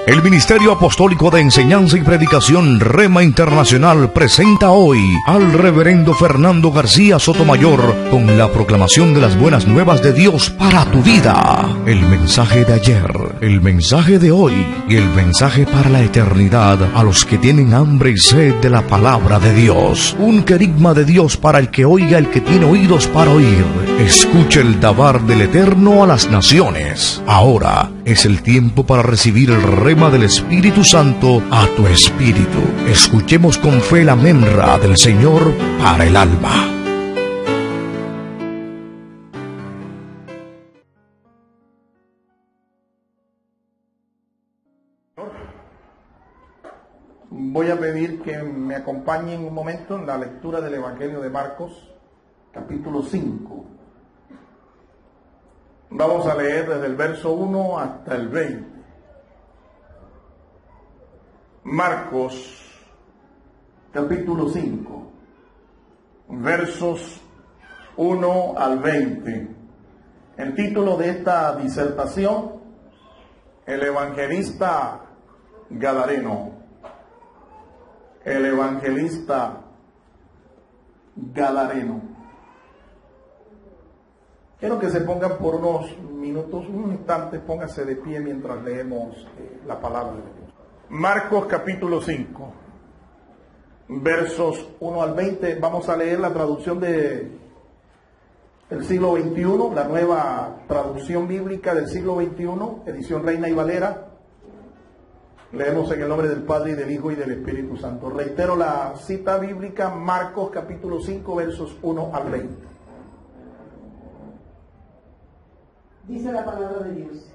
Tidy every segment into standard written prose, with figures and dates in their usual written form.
El Ministerio Apostólico de Enseñanza y Predicación Rema Internacional presenta hoy al Reverendo Fernando García Sotomayor con la proclamación de las buenas nuevas de Dios para tu vida. El mensaje de ayer, el mensaje de hoy y el mensaje para la eternidad a los que tienen hambre y sed de la palabra de Dios. Un querigma de Dios para el que oiga, el que tiene oídos para oír. Escuche el dabar del Eterno a las naciones. Ahora es el tiempo para recibir el rema del Espíritu Santo a tu espíritu. Escuchemos con fe la memra del Señor para el alma. Voy a pedir que me acompañen un momento en la lectura del Evangelio de Marcos, capítulo 5. Vamos a leer desde el verso 1 hasta el 20. Marcos, capítulo 5, versos 1 al 20. El título de esta disertación: el evangelista Gadareno. El evangelista Gadareno. Quiero que se pongan por unos minutos, unos instantes, pónganse de pie mientras leemos la palabra de Dios. Marcos capítulo 5, versos 1 al 20. Vamos a leer la traducción del siglo XXI, la nueva traducción bíblica del siglo XXI, edición Reina y Valera. Leemos en el nombre del Padre, y del Hijo, y del Espíritu Santo. Reitero la cita bíblica: Marcos capítulo 5, versos 1 al 20. Dice la palabra de Dios: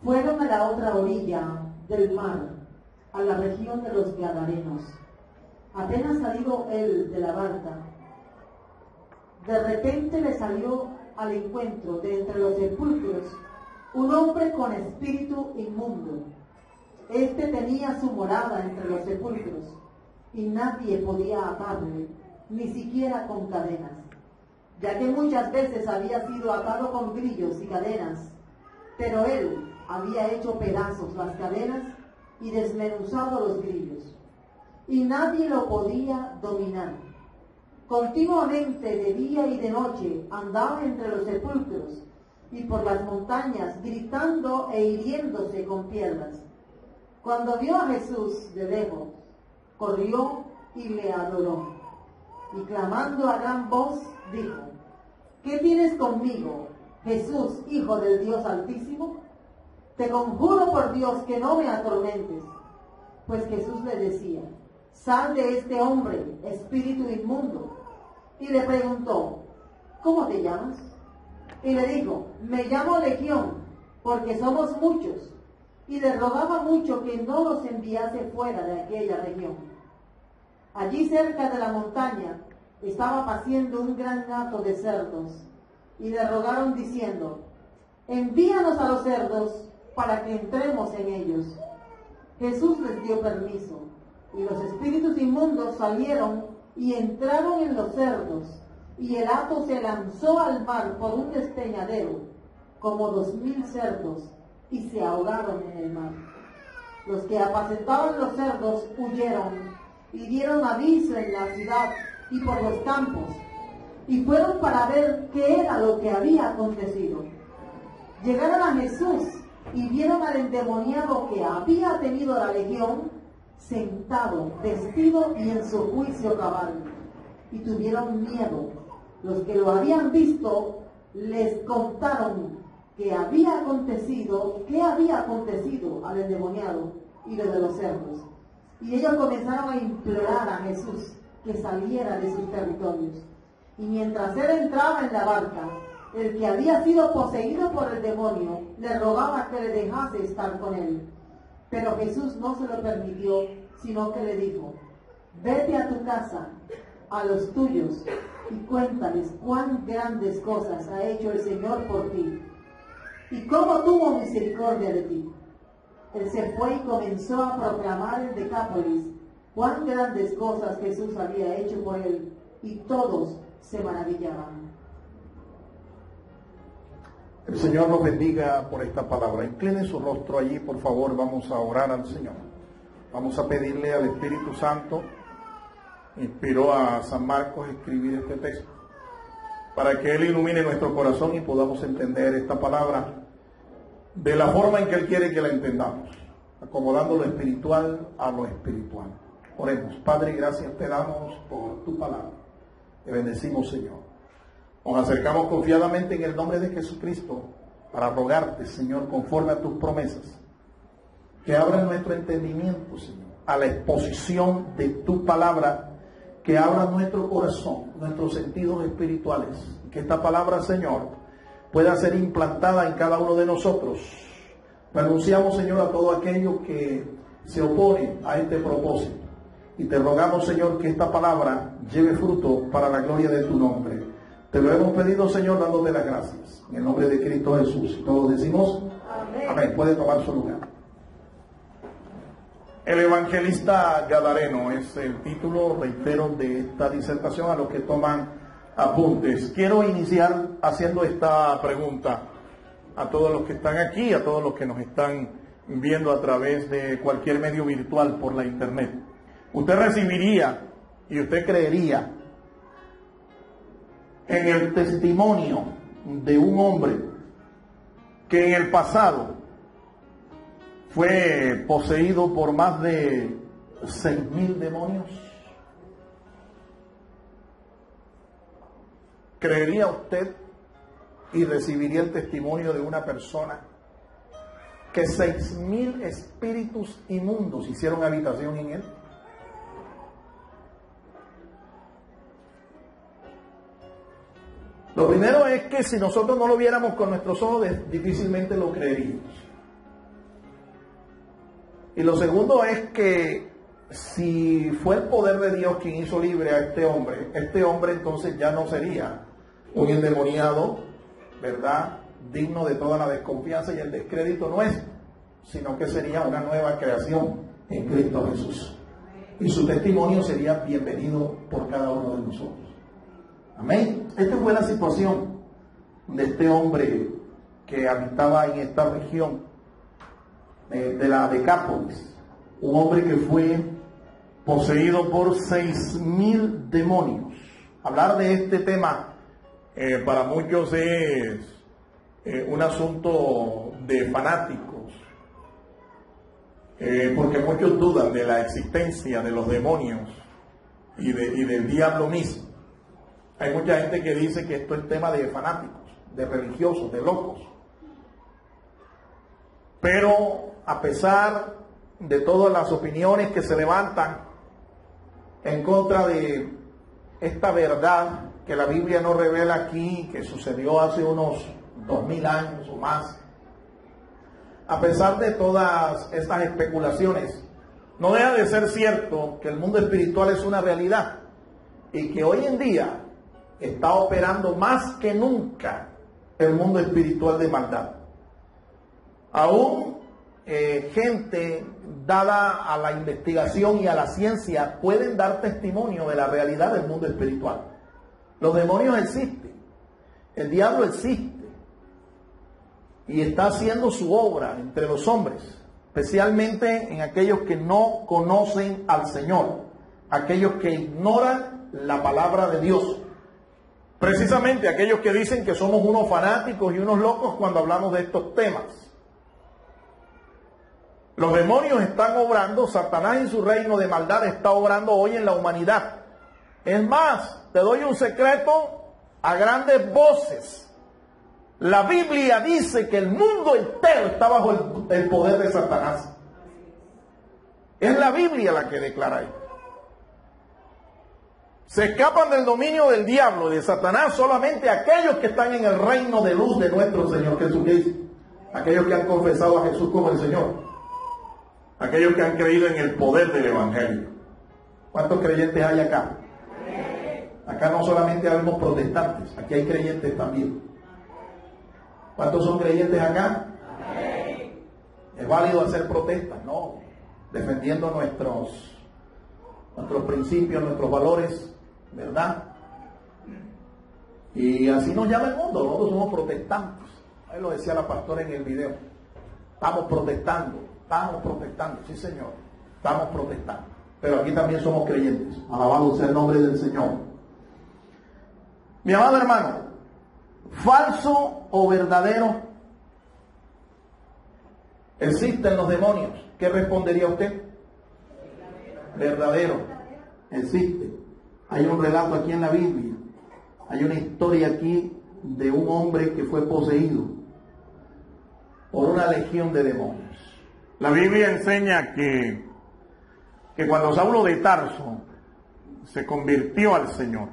fueron a la otra orilla del mar, a la región de los Gadarenos. Apenas salido él de la barca, de repente le salió al encuentro de entre los sepulcros un hombre con espíritu inmundo. Este tenía su morada entre los sepulcros, y nadie podía atarle, ni siquiera con cadenas, ya que muchas veces había sido atado con grillos y cadenas, pero él había hecho pedazos las cadenas y desmenuzado los grillos, y nadie lo podía dominar. Continuamente de día y de noche andaba entre los sepulcros y por las montañas, gritando e hiriéndose con piedras. Cuando vio a Jesús de lejos, corrió y le adoró, y clamando a gran voz dijo: ¿qué tienes conmigo, Jesús, Hijo del Dios Altísimo? Te conjuro por Dios que no me atormentes. Pues Jesús le decía: sal de este hombre, espíritu inmundo. Y le preguntó: ¿cómo te llamas? Y le dijo: me llamo Legión, porque somos muchos. Y le rogaba mucho que no los enviase fuera de aquella región. Allí cerca de la montaña estaba paciendo un gran hato de cerdos, y le rogaron diciendo: envíanos a los cerdos para que entremos en ellos. Jesús les dio permiso, y los espíritus inmundos salieron y entraron en los cerdos, y el hato se lanzó al mar por un despeñadero, como 2000 cerdos, y se ahogaron en el mar. Los que apacentaban los cerdos huyeron y dieron aviso en la ciudad y por los campos, y fueron para ver qué era lo que había acontecido. Llegaron a Jesús y vieron al endemoniado que había tenido la legión, sentado, vestido y en su juicio cabal, y tuvieron miedo. Los que lo habían visto les contaron qué había acontecido al endemoniado y lo de los cerdos. Y ellos comenzaron a implorar a Jesús que saliera de sus territorios. Y mientras él entraba en la barca, el que había sido poseído por el demonio le rogaba que le dejase estar con él. Pero Jesús no se lo permitió, sino que le dijo: vete a tu casa, a los tuyos, y cuéntales cuán grandes cosas ha hecho el Señor por ti, y cómo tuvo misericordia de ti. Él se fue y comenzó a proclamar en Decápolis cuán grandes cosas Jesús había hecho por él, y todos se maravillaban. El Señor nos bendiga por esta palabra. Incline su rostro allí, por favor. Vamos a orar al Señor. Vamos a pedirle al Espíritu Santo, inspiró a San Marcos a escribir este texto, para que Él ilumine nuestro corazón y podamos entender esta palabra de la forma en que Él quiere que la entendamos, acomodando lo espiritual a lo espiritual. Oremos. Padre, gracias te damos por tu palabra. Te bendecimos, Señor. Nos acercamos confiadamente en el nombre de Jesucristo para rogarte, Señor, conforme a tus promesas, que abra nuestro entendimiento, Señor, a la exposición de tu palabra, que abra nuestro corazón, nuestros sentidos espirituales, que esta palabra, Señor, pueda ser implantada en cada uno de nosotros. Renunciamos, Señor, a todo aquello que se opone a este propósito, y te rogamos, Señor, que esta palabra lleve fruto para la gloria de tu nombre. Te lo hemos pedido, Señor, dándote las gracias. En el nombre de Cristo Jesús. Y todos decimos, amén. Amén. Puede tomar su lugar. El evangelista Gadareno es el título, reitero, de esta disertación a los que toman apuntes. Quiero iniciar haciendo esta pregunta a todos los que están aquí, a todos los que nos están viendo a través de cualquier medio virtual por la internet. ¿Usted recibiría y usted creería en el testimonio de un hombre que en el pasado fue poseído por más de 6,000 demonios? ¿Creería usted y recibiría el testimonio de una persona que 6,000 espíritus inmundos hicieron habitación en él? Lo primero es que si nosotros no lo viéramos con nuestros ojos, difícilmente lo creeríamos. Y lo segundo es que si fue el poder de Dios quien hizo libre a este hombre entonces ya no sería un endemoniado, ¿verdad?, digno de toda la desconfianza y el descrédito nuestro, sino que sería una nueva creación en Cristo Jesús. Y su testimonio sería bienvenido por cada uno de nosotros. Amén. Esta fue la situación de este hombre que habitaba en esta región de la Decápolis. Un hombre que fue poseído por 6,000 demonios. Hablar de este tema para muchos es un asunto de fanáticos, porque muchos dudan de la existencia de los demonios y del diablo mismo. Hay mucha gente que dice que esto es tema de fanáticos, de religiosos, de locos. Pero a pesar de todas las opiniones que se levantan en contra de esta verdad que la Biblia nos revela aquí, que sucedió hace unos 2,000 años o más, a pesar de todas estas especulaciones, no deja de ser cierto que el mundo espiritual es una realidad y que hoy en día está operando más que nunca el mundo espiritual de maldad. Aún gente dada a la investigación y a la ciencia pueden dar testimonio de la realidad del mundo espiritual. Los demonios existen, el diablo existe y está haciendo su obra entre los hombres, especialmente en aquellos que no conocen al Señor, aquellos que ignoran la palabra de Dios. Precisamente aquellos que dicen que somos unos fanáticos y unos locos cuando hablamos de estos temas. Los demonios están obrando, Satanás en su reino de maldad está obrando hoy en la humanidad. Es más, te doy un secreto a grandes voces. La Biblia dice que el mundo entero está bajo el poder de Satanás. Es la Biblia la que declara esto. Se escapan del dominio del diablo y de Satanás solamente aquellos que están en el reino de luz de nuestro Señor Jesucristo. Aquellos que han confesado a Jesús como el Señor. Aquellos que han creído en el poder del Evangelio. ¿Cuántos creyentes hay acá? Acá no solamente habemos protestantes, aquí hay creyentes también. ¿Cuántos son creyentes acá? ¿Es válido hacer protestas? No. Defendiendo nuestros principios, nuestros valores, ¿verdad? Y así nos llama el mundo, nosotros somos protestantes. Ahí lo decía la pastora en el video. Estamos protestando, sí señor, estamos protestando. Pero aquí también somos creyentes. Alabado sea el nombre del Señor. Mi amado hermano, falso o verdadero, existen los demonios. ¿Qué respondería usted? Verdadero. Existe. Hay un relato aquí en la Biblia. Hay una historia aquí de un hombre que fue poseído por una legión de demonios. La Biblia enseña que cuando Saulo de Tarso se convirtió al Señor,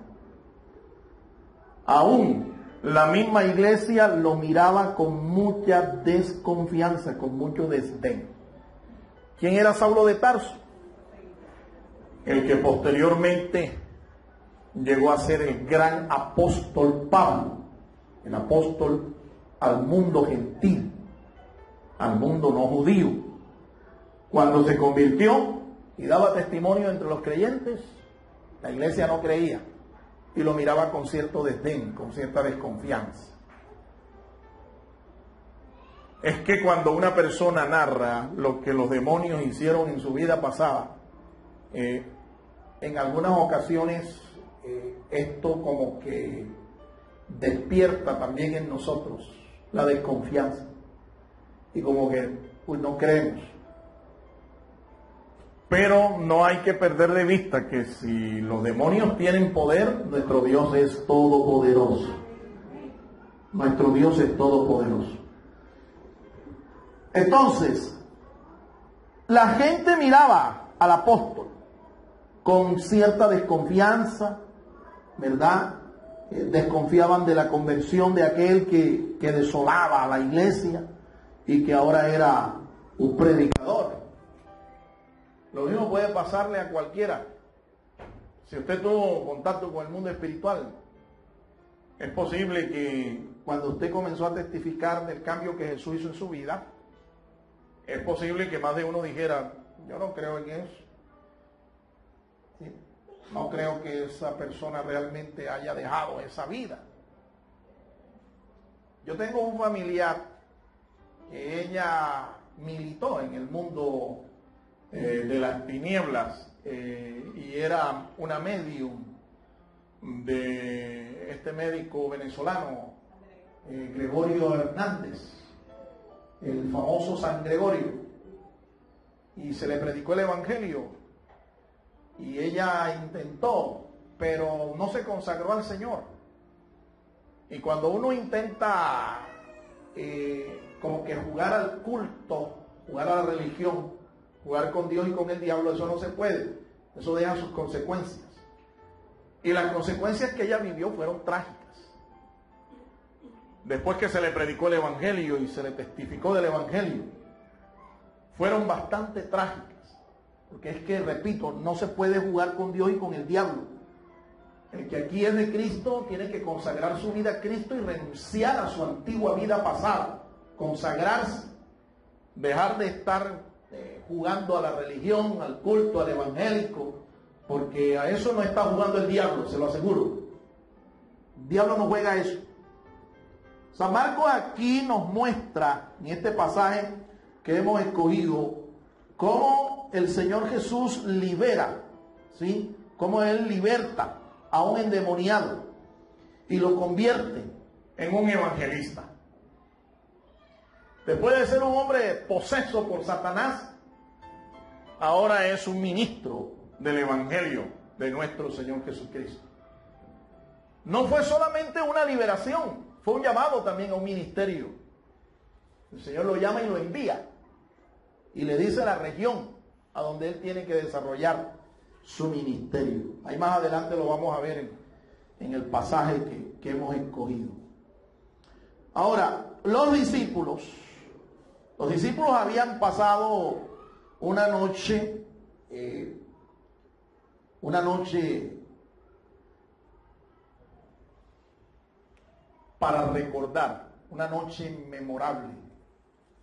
aún la misma iglesia lo miraba con mucha desconfianza, con mucho desdén. ¿Quién era Saulo de Tarso? El que posteriormente llegó a ser el gran apóstol Pablo, el apóstol al mundo gentil, al mundo no judío. Cuando se convirtió y daba testimonio entre los creyentes, la iglesia no creía y lo miraba con cierto desdén, con cierta desconfianza. Es que cuando una persona narra lo que los demonios hicieron en su vida pasada, en algunas ocasiones esto como que despierta también en nosotros la desconfianza y como que pues no creemos. Pero no hay que perder de vista que si los demonios tienen poder, nuestro Dios es todopoderoso. Nuestro Dios es todopoderoso. Entonces, la gente miraba al apóstol con cierta desconfianza, ¿verdad? Desconfiaban de la conversión de aquel que desolaba a la iglesia y que ahora era un predicador. Lo mismo puede pasarle a cualquiera. Si usted tuvo contacto con el mundo espiritual, es posible que cuando usted comenzó a testificar del cambio que Jesús hizo en su vida, es posible que más de uno dijera, yo no creo en eso. ¿Sí? No creo que esa persona realmente haya dejado esa vida. Yo tengo un familiar que ella militó en el mundo de las tinieblas y era una medium de este médico venezolano, Gregorio Hernández, el famoso San Gregorio, y se le predicó el evangelio y ella intentó, pero no se consagró al Señor. Y cuando uno intenta como que jugar al culto, jugar a la religión, jugar con Dios y con el diablo, eso no se puede. Eso deja sus consecuencias. Y las consecuencias que ella vivió fueron trágicas. Después que se le predicó el evangelio y se le testificó del evangelio, fueron bastante trágicas. Porque es que, repito, no se puede jugar con Dios y con el diablo. El que aquí es de Cristo tiene que consagrar su vida a Cristo y renunciar a su antigua vida pasada. Consagrarse. Dejar de estar jugando a la religión, al culto, al evangélico, porque a eso no está jugando el diablo, se lo aseguro. El diablo no juega a eso. San Marcos aquí nos muestra, en este pasaje que hemos escogido, cómo el Señor Jesús libera, ¿sí? Cómo Él liberta a un endemoniado y lo convierte en un evangelista. Después de ser un hombre poseso por Satanás, ahora es un ministro del evangelio de nuestro Señor Jesucristo. No fue solamente una liberación, fue un llamado también a un ministerio. El Señor lo llama y lo envía y le dice la región a donde él tiene que desarrollar su ministerio. Ahí más adelante lo vamos a ver en el pasaje que hemos escogido. Ahora, los discípulos habían pasado una noche para recordar, una noche memorable,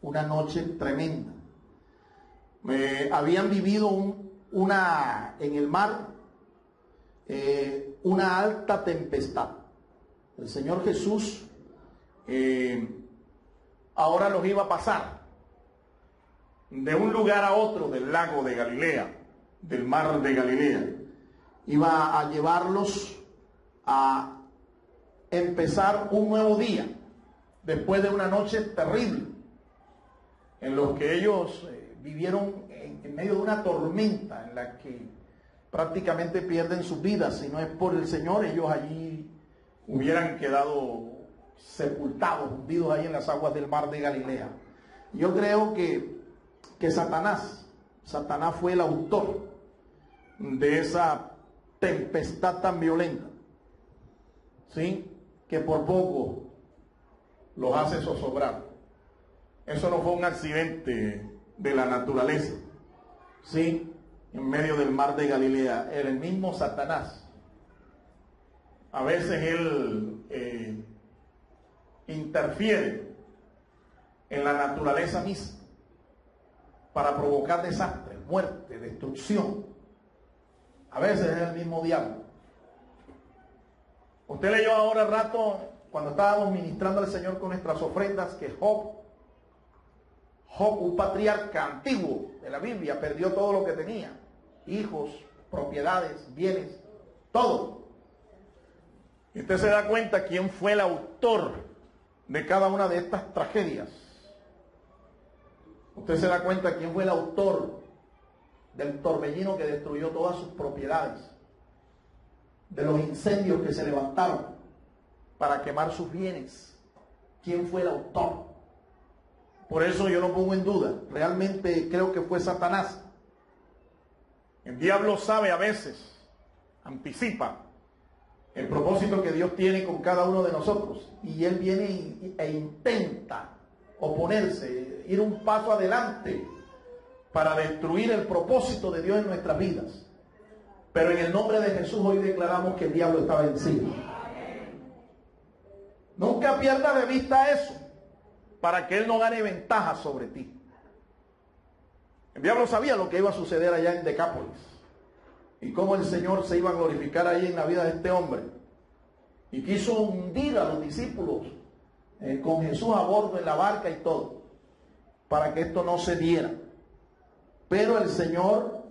una noche tremenda. Habían vivido en el mar una alta tempestad. El Señor Jesús ahora los iba a pasar de un lugar a otro del lago de Galilea, del mar de Galilea. Iba a llevarlos a empezar un nuevo día, después de una noche terrible, en los que ellos vivieron en medio de una tormenta, en la que prácticamente pierden sus vidas. Si no es por el Señor, ellos allí hubieran quedado sepultados, hundidos ahí en las aguas del mar de Galilea. Yo creo que Satanás fue el autor de esa tempestad tan violenta, ¿sí?, que por poco los hace zozobrar. Eso no fue un accidente de la naturaleza, ¿sí?, en medio del mar de Galilea. Era el mismo Satanás. A veces él interfiere en la naturaleza misma para provocar desastre, muerte, destrucción. A veces es el mismo diablo. Usted leyó ahora al rato, cuando estábamos ministrando al Señor con nuestras ofrendas, que Job, un patriarca antiguo de la Biblia, perdió todo lo que tenía: hijos, propiedades, bienes, todo. Y usted se da cuenta quién fue el autor de cada una de estas tragedias. Usted se da cuenta quién fue el autor del torbellino que destruyó todas sus propiedades, de los incendios que se levantaron para quemar sus bienes. ¿Quién fue el autor? Por eso yo no pongo en duda, realmente creo que fue Satanás. El diablo sabe a veces, anticipa el propósito que Dios tiene con cada uno de nosotros, y él viene e intenta oponerse, ir un paso adelante para destruir el propósito de Dios en nuestras vidas. Pero en el nombre de Jesús hoy declaramos que el diablo está vencido. Nunca pierdas de vista eso, para que él no gane ventaja sobre ti. El diablo sabía lo que iba a suceder allá en Decápolis y cómo el Señor se iba a glorificar ahí en la vida de este hombre, y quiso hundir a los discípulos con Jesús a bordo en la barca y todo, para que esto no se diera. Pero el Señor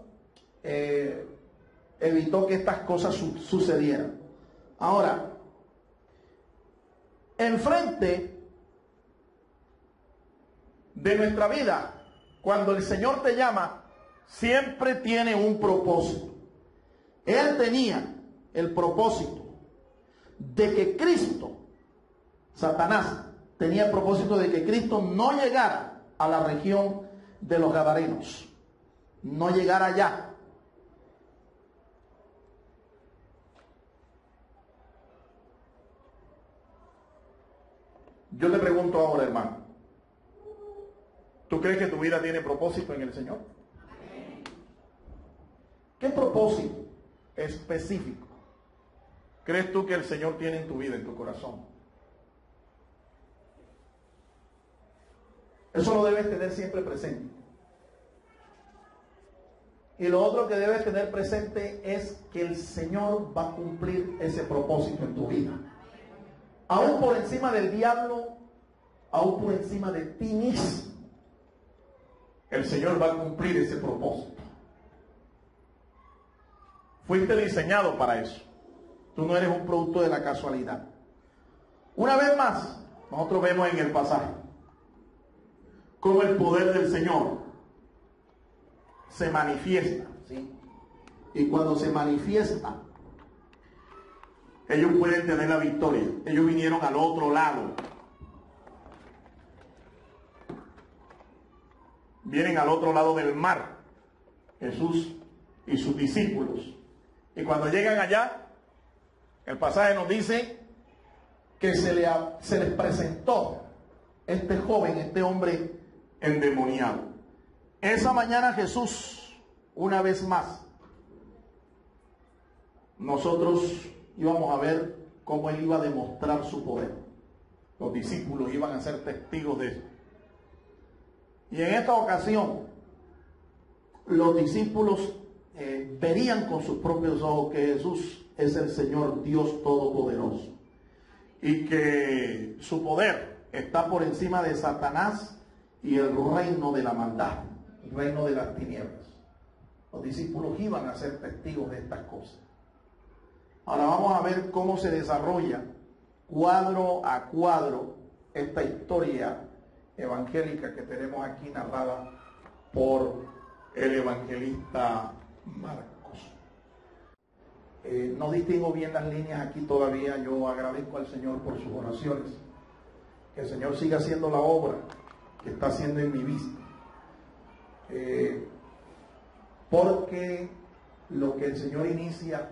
evitó que estas cosas sucedieran. Ahora, enfrente de nuestra vida, cuando el Señor te llama, siempre tiene un propósito. Él tenía el propósito de que Cristo, Satanás, tenía el propósito de que Cristo no llegara a la región de los Gadarenos, no llegara allá. Yo te pregunto ahora, hermano, ¿tú crees que tu vida tiene propósito en el Señor? ¿Qué propósito específico crees tú que el Señor tiene en tu vida, en tu corazón? Eso lo debes tener siempre presente. Y lo otro que debes tener presente es que el Señor va a cumplir ese propósito en tu vida. Aún por encima del diablo, aún por encima de ti mismo, el Señor va a cumplir ese propósito. Fuiste diseñado para eso. Tú no eres un producto de la casualidad. Una vez más, nosotros vemos en el pasaje cómo el poder del Señor se manifiesta, ¿sí? Y cuando se manifiesta, ellos pueden tener la victoria. Ellos vinieron al otro lado. Vienen al otro lado del mar, Jesús y sus discípulos. Y cuando llegan allá, el pasaje nos dice que se les presentó este joven, este hombre endemoniado. Esa mañana Jesús, una vez más, nosotros íbamos a ver cómo él iba a demostrar su poder. Los discípulos iban a ser testigos de eso. Y en esta ocasión, los discípulos verían con sus propios ojos que Jesús es el Señor Dios Todopoderoso, y que su poder está por encima de Satanás y el reino de la maldad, el reino de las tinieblas. Los discípulos iban a ser testigos de estas cosas. Ahora vamos a ver cómo se desarrolla cuadro a cuadro esta historia evangélica que tenemos aquí narrada por el evangelista Marcos. No distingo bien las líneas aquí todavía. Yo agradezco al Señor por sus oraciones. Que el Señor siga haciendo la obra que está haciendo en mi vista. Porque lo que el Señor inicia,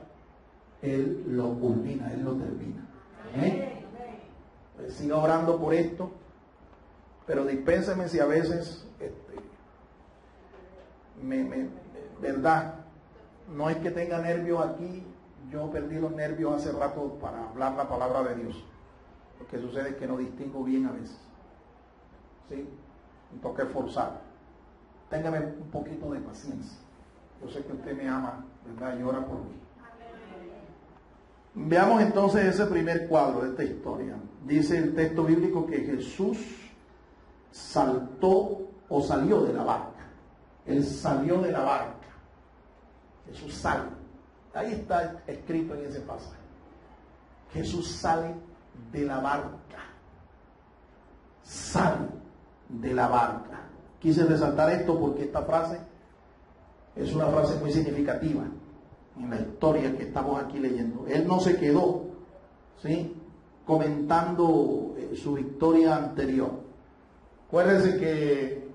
Él lo culmina, Él lo termina. Siga orando por esto, pero dispénseme si a veces, verdad, no es que tenga nervios aquí. Yo perdí los nervios hace rato para hablar la palabra de Dios. Lo que sucede es que no distingo bien a veces. ¿Sí? Me toca esforzar. Téngame un poquito de paciencia. Yo sé que usted me ama, ¿verdad? Y ora por mí. Veamos entonces ese primer cuadro de esta historia. Dice el texto bíblico que Jesús saltó o salió de la barca. Él salió de la barca. Jesús sale. Ahí está escrito en ese pasaje. Jesús sale de la barca. Sale de la barca. Quise resaltar esto porque esta frase es una frase muy significativa en la historia que estamos aquí leyendo. Él no se quedó, ¿sí?, comentando su victoria anterior. Acuérdense que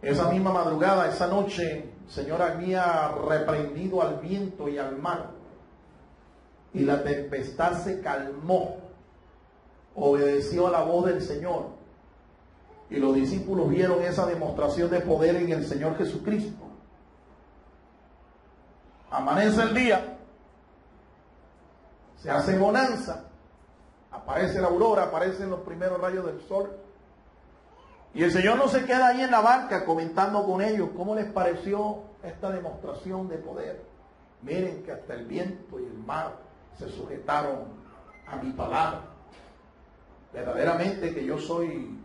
esa misma madrugada, esa noche, el Señor había reprendido al viento y al mar, y la tempestad se calmó, obedeció a la voz del Señor, y los discípulos vieron esa demostración de poder en el Señor Jesucristo. Amanece el día, se hace bonanza, aparece la aurora, aparecen los primeros rayos del sol, y el Señor no se queda ahí en la barca comentando con ellos cómo les pareció esta demostración de poder. Miren que hasta el viento y el mar se sujetaron a mi palabra. Verdaderamente que yo soy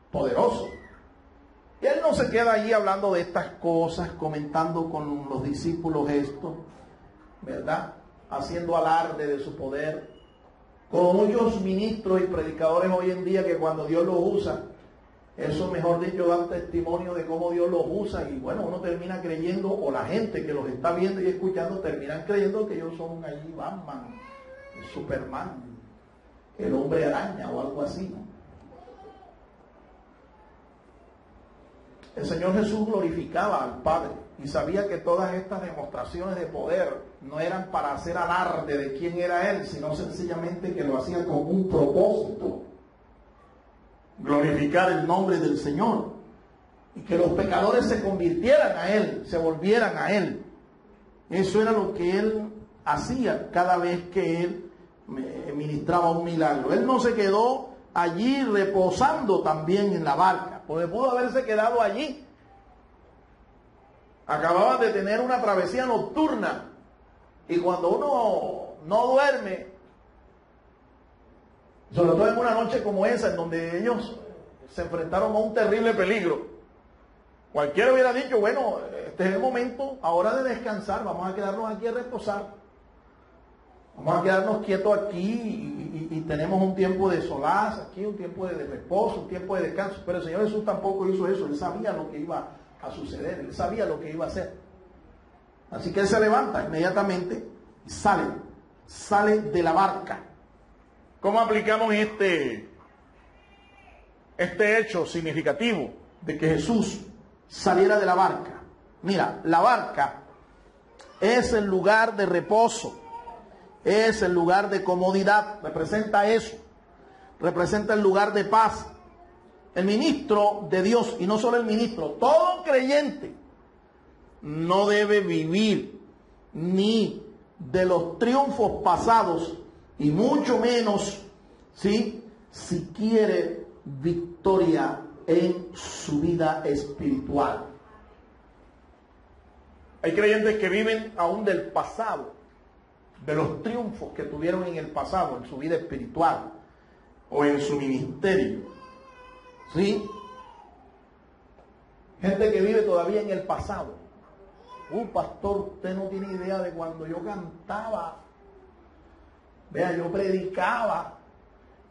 poderoso. Y él no se queda allí hablando de estas cosas, comentando con los discípulos esto, ¿verdad? Haciendo alarde de su poder. Como muchos ministros y predicadores hoy en día que cuando Dios los usa, eso mejor dicho dan testimonio de cómo Dios los usa, y bueno, uno termina creyendo, o la gente que los está viendo y escuchando terminan creyendo que ellos son allí Batman, Superman, el hombre araña o algo así, ¿no? El Señor Jesús glorificaba al Padre y sabía que todas estas demostraciones de poder no eran para hacer alarde de quién era Él, sino sencillamente que lo hacía con un propósito: glorificar el nombre del Señor, y que los pecadores se convirtieran a Él, se volvieran a Él. Eso era lo que Él hacía cada vez que Él ministraba un milagro. Él no se quedó allí reposando también en la barca, porque pudo haberse quedado allí. Acababan de tener una travesía nocturna, y cuando uno no duerme, sobre todo en una noche como esa, en donde ellos se enfrentaron a un terrible peligro, cualquiera hubiera dicho, bueno, este es el momento ahora de descansar, vamos a quedarnos aquí a reposar, vamos a quedarnos quietos aquí y tenemos un tiempo de solaz aquí, un tiempo de reposo, un tiempo de descanso. Pero el Señor Jesús tampoco hizo eso. Él sabía lo que iba a suceder, Él sabía lo que iba a hacer. Así que Él se levanta inmediatamente y sale de la barca. ¿Cómo aplicamos este hecho significativo de que Jesús saliera de la barca? Mira, la barca es el lugar de reposo, es el lugar de comodidad, representa eso, representa el lugar de paz. El ministro de Dios, y no solo el ministro, todo creyente no debe vivir ni de los triunfos pasados, y mucho menos si quiere victoria en su vida espiritual. Hay creyentes que viven aún del pasado, de los triunfos que tuvieron en el pasado, en su vida espiritual o en su ministerio. ¿Sí? Gente que vive todavía en el pasado. Pastor, usted no tiene idea de cuando yo cantaba. Vea, yo predicaba.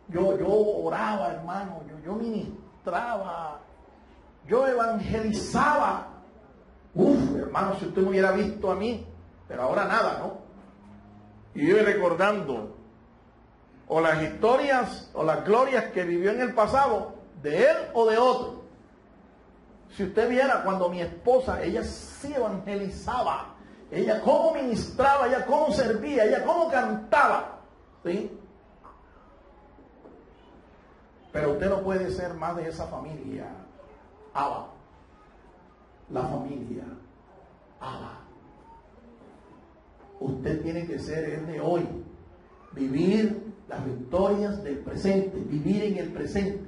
Yo oraba, hermano. Yo ministraba. Yo evangelizaba. Hermano, si usted me hubiera visto a mí. Pero ahora nada, ¿no? Y yo recordando o las historias o las glorias que vivió en el pasado, de él o de otro. Si usted viera cuando mi esposa, ella sí evangelizaba, ella cómo ministraba, ella cómo servía, ella cómo cantaba, ¿sí? Pero usted no puede ser más de esa familia. Abba, la familia Abba. Usted tiene que ser el de hoy, vivir las victorias del presente, vivir en el presente.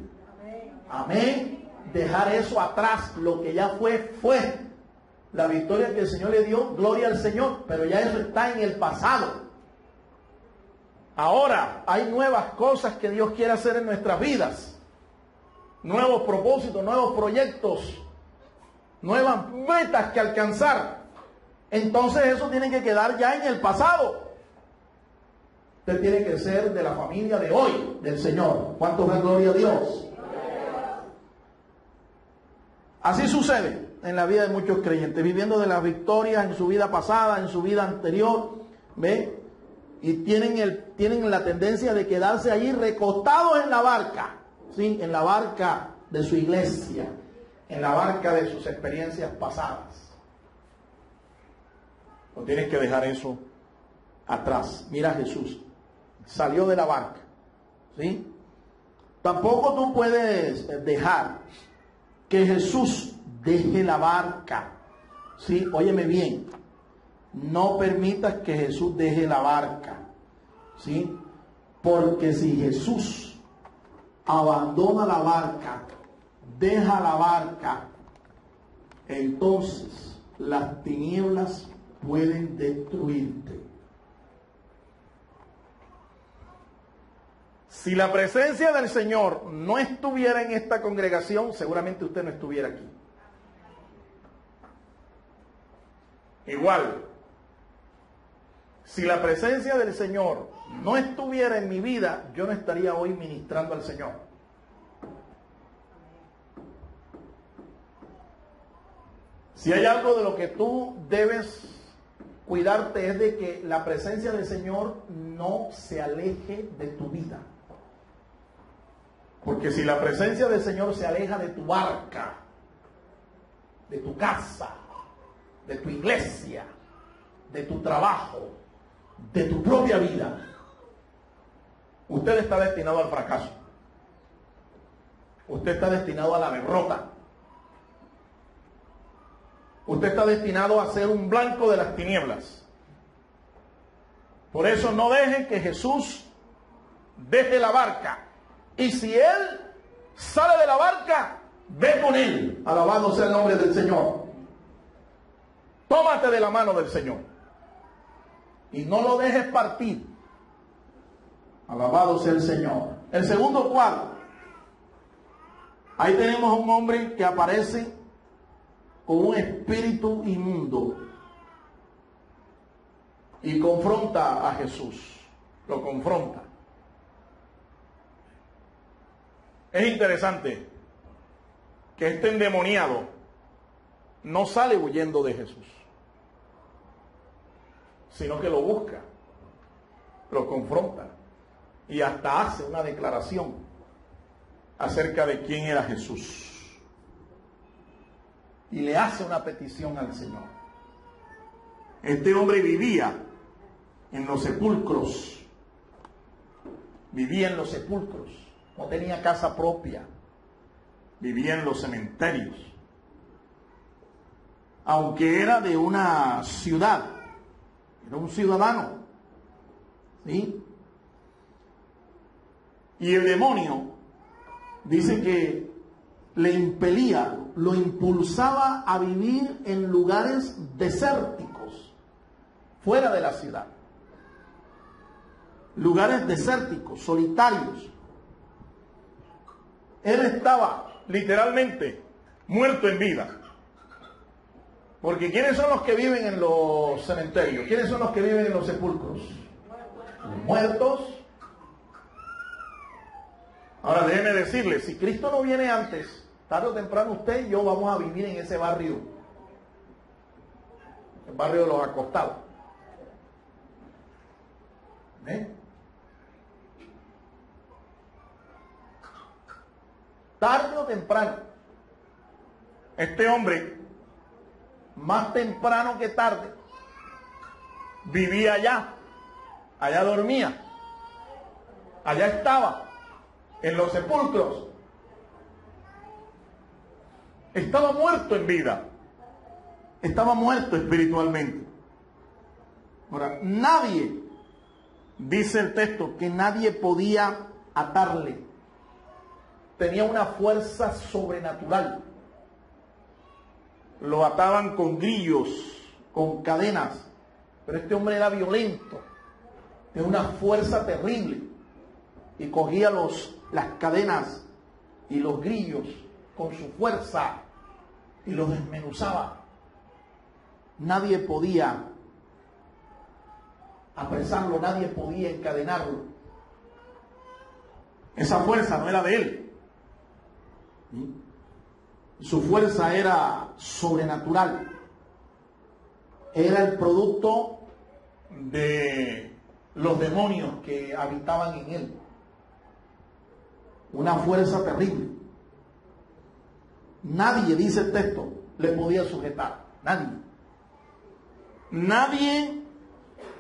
Amén. Dejar eso atrás, lo que ya fue. La victoria que el Señor le dio, gloria al Señor, pero ya eso está en el pasado. Ahora hay nuevas cosas que Dios quiere hacer en nuestras vidas, nuevos propósitos, nuevos proyectos, nuevas metas que alcanzar. Entonces eso tiene que quedar ya en el pasado. Usted tiene que ser de la familia de hoy, del Señor. ¿Cuánto da gloria a Dios? Así sucede en la vida de muchos creyentes, viviendo de las victorias en su vida pasada, en su vida anterior, ¿ve? Y tienen la tendencia de quedarse allí recostados en la barca, ¿sí? En la barca de su iglesia, en la barca de sus experiencias pasadas. No tienes que dejar eso atrás. Mira, Jesús salió de la barca, ¿sí? Tampoco tú puedes dejar que Jesús deje la barca, ¿sí? Óyeme bien, no permitas que Jesús deje la barca, ¿sí? Porque si Jesús abandona la barca, deja la barca, entonces las tinieblas pueden destruirte. Si la presencia del Señor no estuviera en esta congregación, seguramente usted no estuviera aquí. Igual, si la presencia del Señor no estuviera en mi vida, yo no estaría hoy ministrando al Señor. Si hay algo de lo que tú debes cuidarte es de que la presencia del Señor no se aleje de tu vida. Porque si la presencia del Señor se aleja de tu barca, de tu casa, de tu iglesia, de tu trabajo, de tu propia vida, usted está destinado al fracaso. Usted está destinado a la derrota. Usted está destinado a ser un blanco de las tinieblas. Por eso no deje que Jesús deje la barca. Y si Él sale de la barca, ve con Él. Alabado sea el nombre del Señor. Tómate de la mano del Señor. Y no lo dejes partir. Alabado sea el Señor. El segundo cuadro. Ahí tenemos a un hombre que aparece con un espíritu inmundo y confronta a Jesús. Lo confronta. Es interesante que este endemoniado no sale huyendo de Jesús, sino que lo busca, lo confronta y hasta hace una declaración acerca de quién era Jesús. Y le hace una petición al Señor. Este hombre vivía en los sepulcros. Vivía en los sepulcros. No tenía casa propia. Vivía en los cementerios. Aunque era de una ciudad. Era un ciudadano. ¿Sí? Y el demonio dice que le impelía, lo impulsaba a vivir en lugares desérticos, fuera de la ciudad. Lugares desérticos, solitarios. Él estaba literalmente muerto en vida. Porque ¿quiénes son los que viven en los cementerios? ¿Quiénes son los que viven en los sepulcros? Muertos. Ahora déjeme decirle, si Cristo no viene antes, tarde o temprano usted y yo vamos a vivir en ese barrio, el barrio de los acostados. ¿Ven? Tarde o temprano, este hombre, más temprano que tarde, vivía allá dormía, allá estaba, en los sepulcros. Estaba muerto en vida, estaba muerto espiritualmente. Ahora, nadie, dice el texto, que nadie podía atarle. Tenía una fuerza sobrenatural. Lo ataban con grillos, con cadenas, pero este hombre era violento, tenía una fuerza terrible, y cogía las cadenas y los grillos con su fuerza y los desmenuzaba. Nadie podía apresarlo, nadie podía encadenarlo. Esa fuerza no era de él. Su fuerza era sobrenatural. Era el producto de los demonios que habitaban en él. Una fuerza terrible. Nadie, dice el texto, le podía sujetar. Nadie. Nadie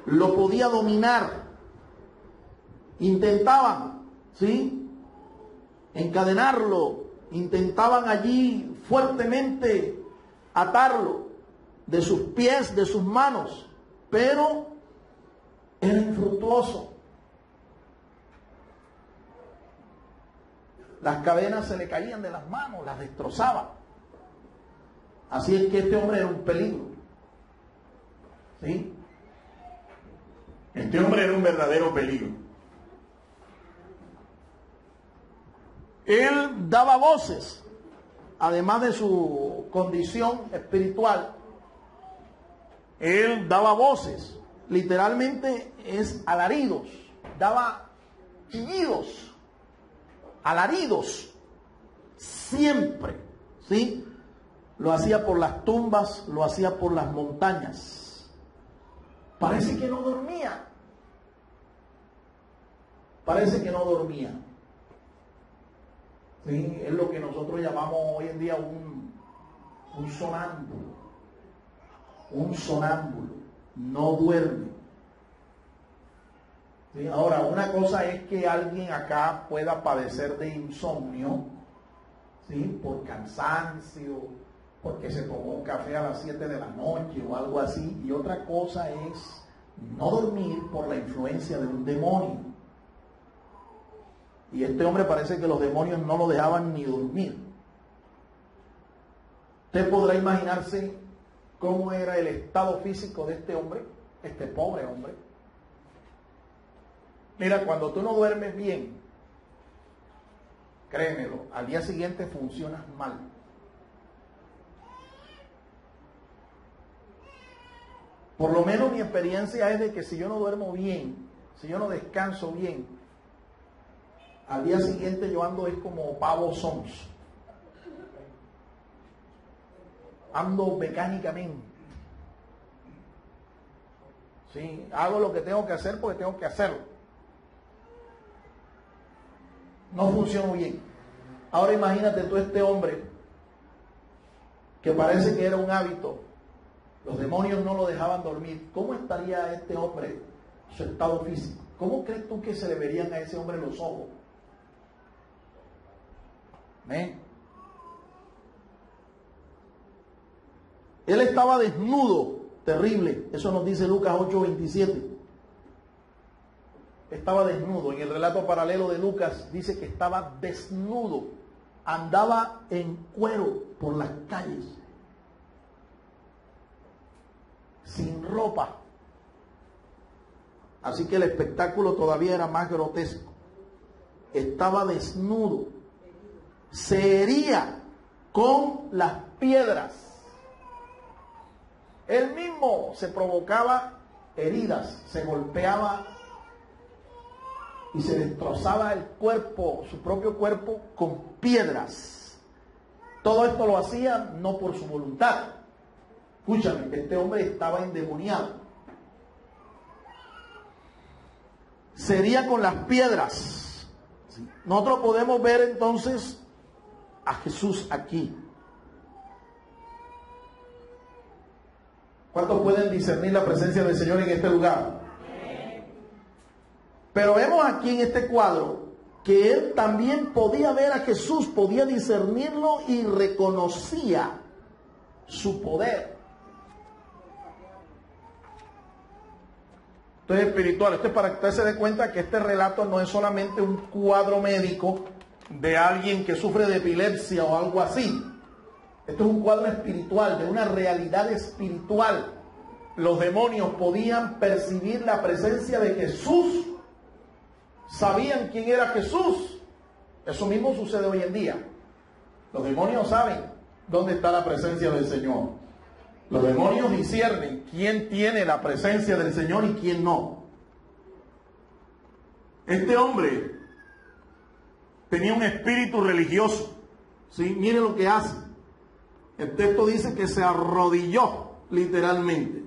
lo podía dominar. Intentaban, ¿sí?, encadenarlo. Intentaban allí fuertemente atarlo de sus pies, de sus manos, pero era infructuoso. Las cadenas se le caían de las manos, las destrozaba. Así es que este hombre era un peligro. ¿Sí? Este hombre era un verdadero peligro. Él daba voces, además de su condición espiritual. Él daba voces, literalmente es alaridos, daba chillidos, alaridos, siempre, ¿sí? Lo hacía por las tumbas, lo hacía por las montañas. Parece que no dormía. Parece que no dormía. ¿Sí? Es lo que nosotros llamamos hoy en día un sonámbulo. Un sonámbulo. No duerme. ¿Sí? Ahora, una cosa es que alguien acá pueda padecer de insomnio, ¿sí?, por cansancio, porque se tomó un café a las 7 de la noche o algo así. Y otra cosa es no dormir por la influencia de un demonio. Y este hombre parece que los demonios no lo dejaban ni dormir. Usted podrá imaginarse cómo era el estado físico de este hombre, este pobre hombre. Mira, cuando tú no duermes bien, créemelo, al día siguiente funcionas mal. Por lo menos mi experiencia es de que si yo no duermo bien, si yo no descanso bien, al día siguiente yo ando es como pavo sons. Ando mecánicamente. Sí, hago lo que tengo que hacer porque tengo que hacerlo. No funciono bien. Ahora imagínate tú este hombre que parece que era un hábito. Los demonios no lo dejaban dormir. ¿Cómo estaría este hombre, su estado físico? ¿Cómo crees tú que se le verían a ese hombre los ojos? ¿Ven? Él estaba desnudo, terrible. Eso nos dice Lucas 8:27. Estaba desnudo. En el relato paralelo de Lucas dice que estaba desnudo. Andaba en cuero por las calles, sin ropa. Así que el espectáculo todavía era más grotesco. Estaba desnudo. se hería con las piedras. Él mismo se provocaba heridas, se golpeaba y se destrozaba el cuerpo, su propio cuerpo, con piedras. Todo esto lo hacía no por su voluntad. Escúchame, este hombre estaba endemoniado. Sería con las piedras. Nosotros podemos ver entonces a Jesús aquí. ¿Cuántos pueden discernir la presencia del Señor en este lugar? Pero vemos aquí en este cuadro que él también podía ver a Jesús, podía discernirlo y reconocía su poder. Esto es espiritual. Esto es para que usted se dé cuenta que este relato no es solamente un cuadro médico de alguien que sufre de epilepsia o algo así. Esto es un cuadro espiritual, de una realidad espiritual. Los demonios podían percibir la presencia de Jesús. Sabían quién era Jesús. Eso mismo sucede hoy en día. Los demonios saben dónde está la presencia del Señor. Los demonios disciernen quién tiene la presencia del Señor y quién no. Este hombre tenía un espíritu religioso. ¿Sí? Mire lo que hace. El texto dice que se arrodilló, literalmente.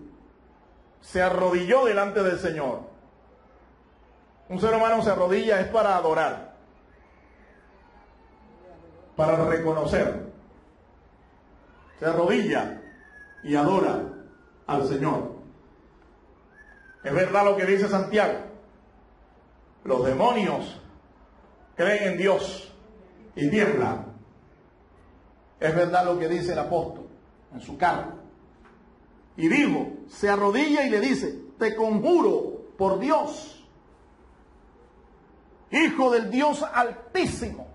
Se arrodilló delante del Señor. Un ser humano se arrodilla es para adorar, para reconocer. Se arrodilla y adora al Señor. Es verdad lo que dice Santiago. Los demonios creen en Dios y tiemblan. Es verdad lo que dice el apóstol en su carta. Y dijo, se arrodilla y le dice, te conjuro por Dios, Hijo del Dios Altísimo.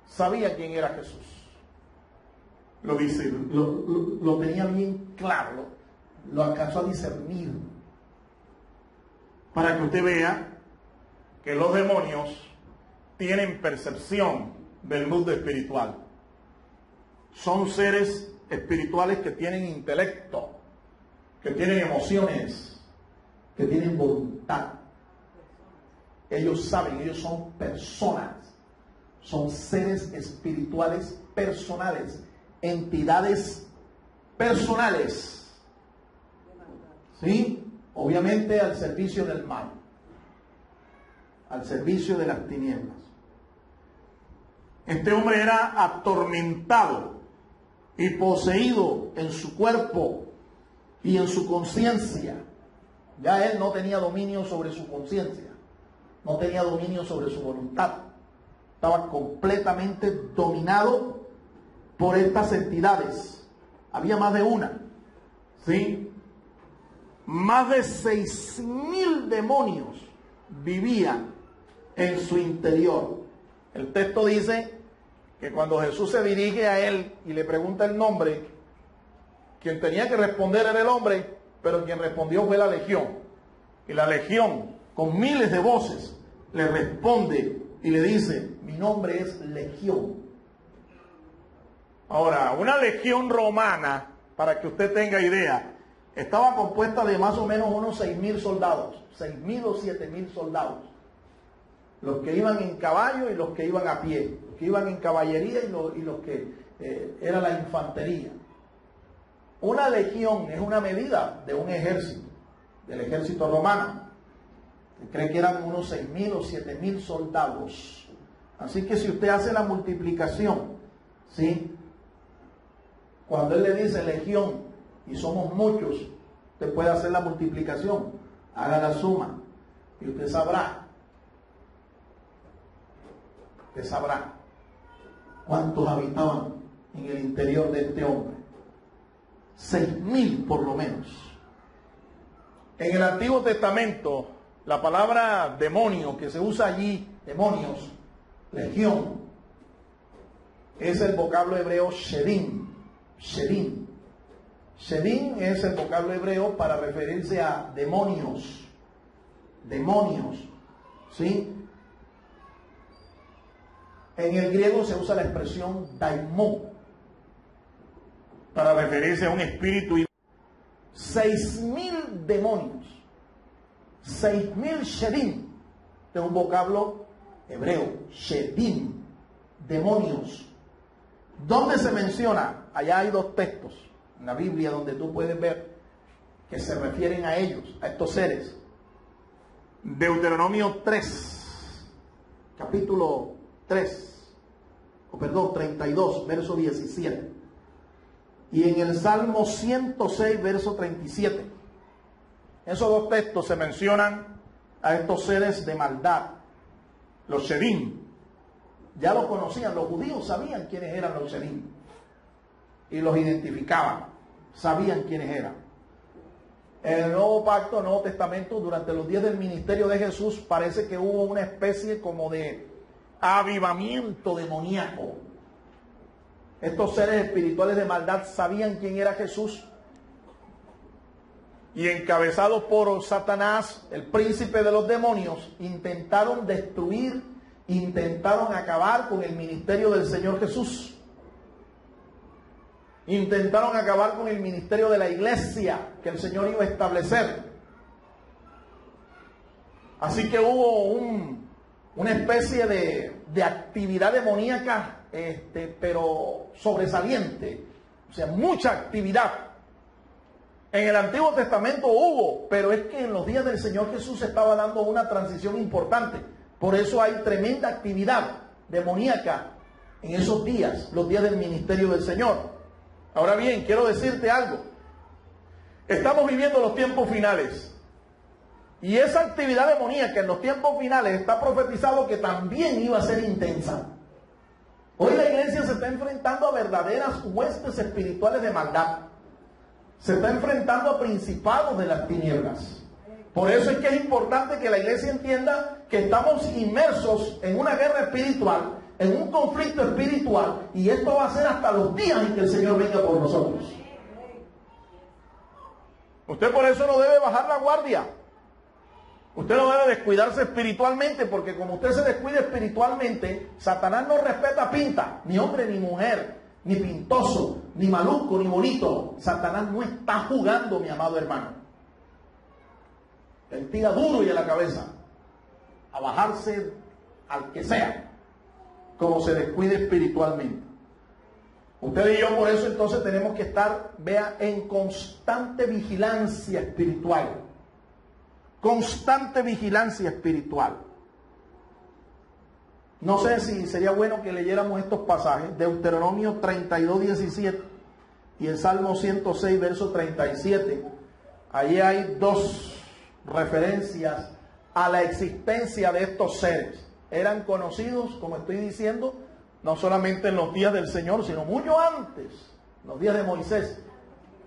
Sabía quién era Jesús. Lo dice, lo tenía bien claro, lo alcanzó a discernir. Para que usted vea que los demonios tienen percepción del mundo espiritual. Son seres espirituales que tienen intelecto, que tienen emociones, que tienen voluntad. Ellos saben, ellos son personas, son seres espirituales personales, entidades personales, ¿sí? Obviamente al servicio del mal, al servicio de las tinieblas. Este hombre era atormentado y poseído en su cuerpo y en su conciencia. Ya él no tenía dominio sobre su conciencia, no tenía dominio sobre su voluntad. Estaba completamente dominado por estas entidades. Había más de una, ¿sí? Más de 6,000 demonios vivían en su interior. El texto dice que cuando Jesús se dirige a él y le pregunta el nombre, quien tenía que responder era el hombre, pero quien respondió fue la legión. Y la legión, con miles de voces, le responde y le dice, mi nombre es Legión. Ahora, una legión romana, para que usted tenga idea, estaba compuesta de más o menos unos 6,000 soldados, 6,000 o 7,000 soldados. Los que iban en caballo y los que iban a pie, los que iban en caballería y los que era la infantería. Una legión es una medida de un ejército, del ejército romano. Se cree que eran unos 6,000 o 7,000 soldados. Así que si usted hace la multiplicación, ¿sí? Cuando él le dice legión y somos muchos, usted puede hacer la multiplicación, haga la suma y usted sabrá cuántos habitaban en el interior de este hombre. 6,000 por lo menos. En el Antiguo Testamento, la palabra demonio que se usa allí, demonios, legión, es el vocablo hebreo shedim. Shedim. Shedim es el vocablo hebreo para referirse a demonios. Demonios. ¿Sí? En el griego se usa la expresión daimon para referirse a un espíritu. 6.000 demonios, 6.000 shedim, de un vocablo hebreo, shedim, demonios. ¿Dónde se menciona? Allá hay dos textos en la Biblia donde tú puedes ver que se refieren a ellos, a estos seres. Deuteronomio 3, capítulo 32, verso 17. Y en el Salmo 106, verso 37. Esos dos textos se mencionan a estos seres de maldad, los shedim. Ya los conocían, los judíos sabían quiénes eran los shedim y los identificaban, sabían quiénes eran. En el Nuevo Pacto, Nuevo Testamento, durante los días del ministerio de Jesús, parece que hubo una especie como de avivamiento demoníaco. Estos seres espirituales de maldad sabían quién era Jesús y, encabezados por Satanás, el príncipe de los demonios, intentaron destruir, intentaron acabar con el ministerio del Señor Jesús. Intentaron acabar con el ministerio de la iglesia que el Señor iba a establecer. Así que hubo una especie de actividad demoníaca, pero sobresaliente. O sea, mucha actividad. En el Antiguo Testamento hubo, pero es que en los días del Señor Jesús se estaba dando una transición importante. Por eso hay tremenda actividad demoníaca en esos días, los días del ministerio del Señor. Ahora bien, quiero decirte algo. Estamos viviendo los tiempos finales. Y esa actividad demoníaca en los tiempos finales está profetizado que también iba a ser intensa. Hoy la iglesia se está enfrentando a verdaderas huestes espirituales de maldad. Se está enfrentando a principados de las tinieblas. Por eso es que es importante que la iglesia entienda que estamos inmersos en una guerra espiritual, en un conflicto espiritual, y esto va a ser hasta los días en que el Señor venga por nosotros. Usted por eso no debe bajar la guardia. Usted no debe descuidarse espiritualmente, porque como usted se descuida espiritualmente, Satanás no respeta pinta, ni hombre ni mujer, ni pintoso, ni maluco, ni bonito. Satanás no está jugando, mi amado hermano. Él tira duro y a la cabeza, a bajarse al que sea, como se descuide espiritualmente. Usted y yo por eso entonces tenemos que estar, vea, en constante vigilancia espiritual. Constante vigilancia espiritual. No sé si sería bueno que leyéramos estos pasajes, Deuteronomio 32, 17 y el Salmo 106, verso 37. Allí hay dos referencias a la existencia de estos seres. Eran conocidos, como estoy diciendo, no solamente en los días del Señor, sino mucho antes, los días de Moisés.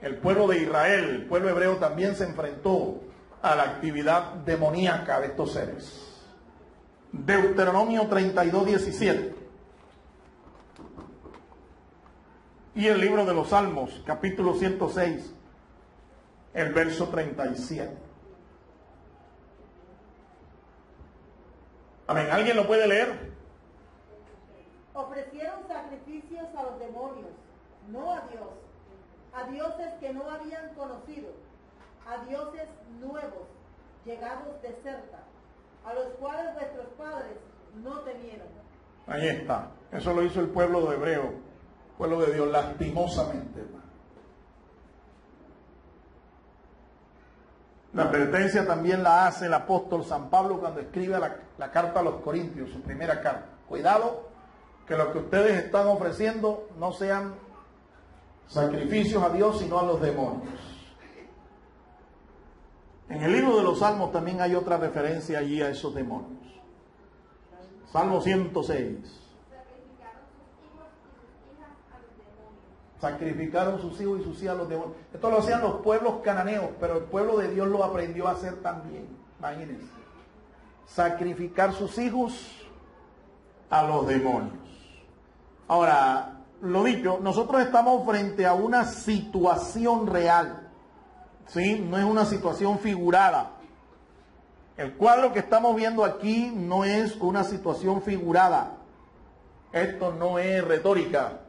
El pueblo de Israel, el pueblo hebreo también se enfrentó a la actividad demoníaca de estos seres. Deuteronomio 32, 17. Y el libro de los Salmos, capítulo 106, el verso 37. Amén. ¿Alguien lo puede leer? Ofrecieron sacrificios a los demonios, no a Dios, a dioses que no habían conocido, a dioses nuevos, llegados de cerca, a los cuales vuestros padres no temieron. Ahí está. Eso lo hizo el pueblo de hebreo, pueblo de Dios, lastimosamente, hermano. La advertencia también la hace el apóstol San Pablo cuando escribe la carta a los Corintios, su primera carta. Cuidado, que lo que ustedes están ofreciendo no sean sacrificios a Dios, sino a los demonios. En el libro de los Salmos también hay otra referencia allí a esos demonios. Salmo 106. Sacrificaron sus hijos y sus hijas a los demonios. Esto lo hacían los pueblos cananeos, pero el pueblo de Dios lo aprendió a hacer también. Imagínense. Sacrificar sus hijos a los demonios. Ahora, lo dicho, nosotros estamos frente a una situación real. ¿Sí? No es una situación figurada. El cuadro que estamos viendo aquí no es una situación figurada. Esto no es retórica.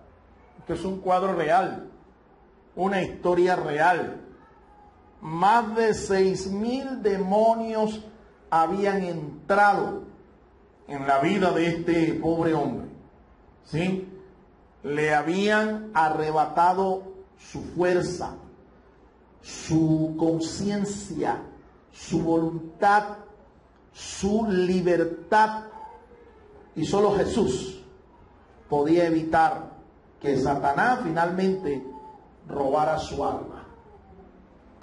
Esto es un cuadro real. Una historia real. Más de 6,000 demonios habían entrado en la vida de este pobre hombre. ¿Sí? Le habían arrebatado su fuerza, su conciencia, su voluntad, su libertad. Y solo Jesús podía evitar que Satanás finalmente robara su alma.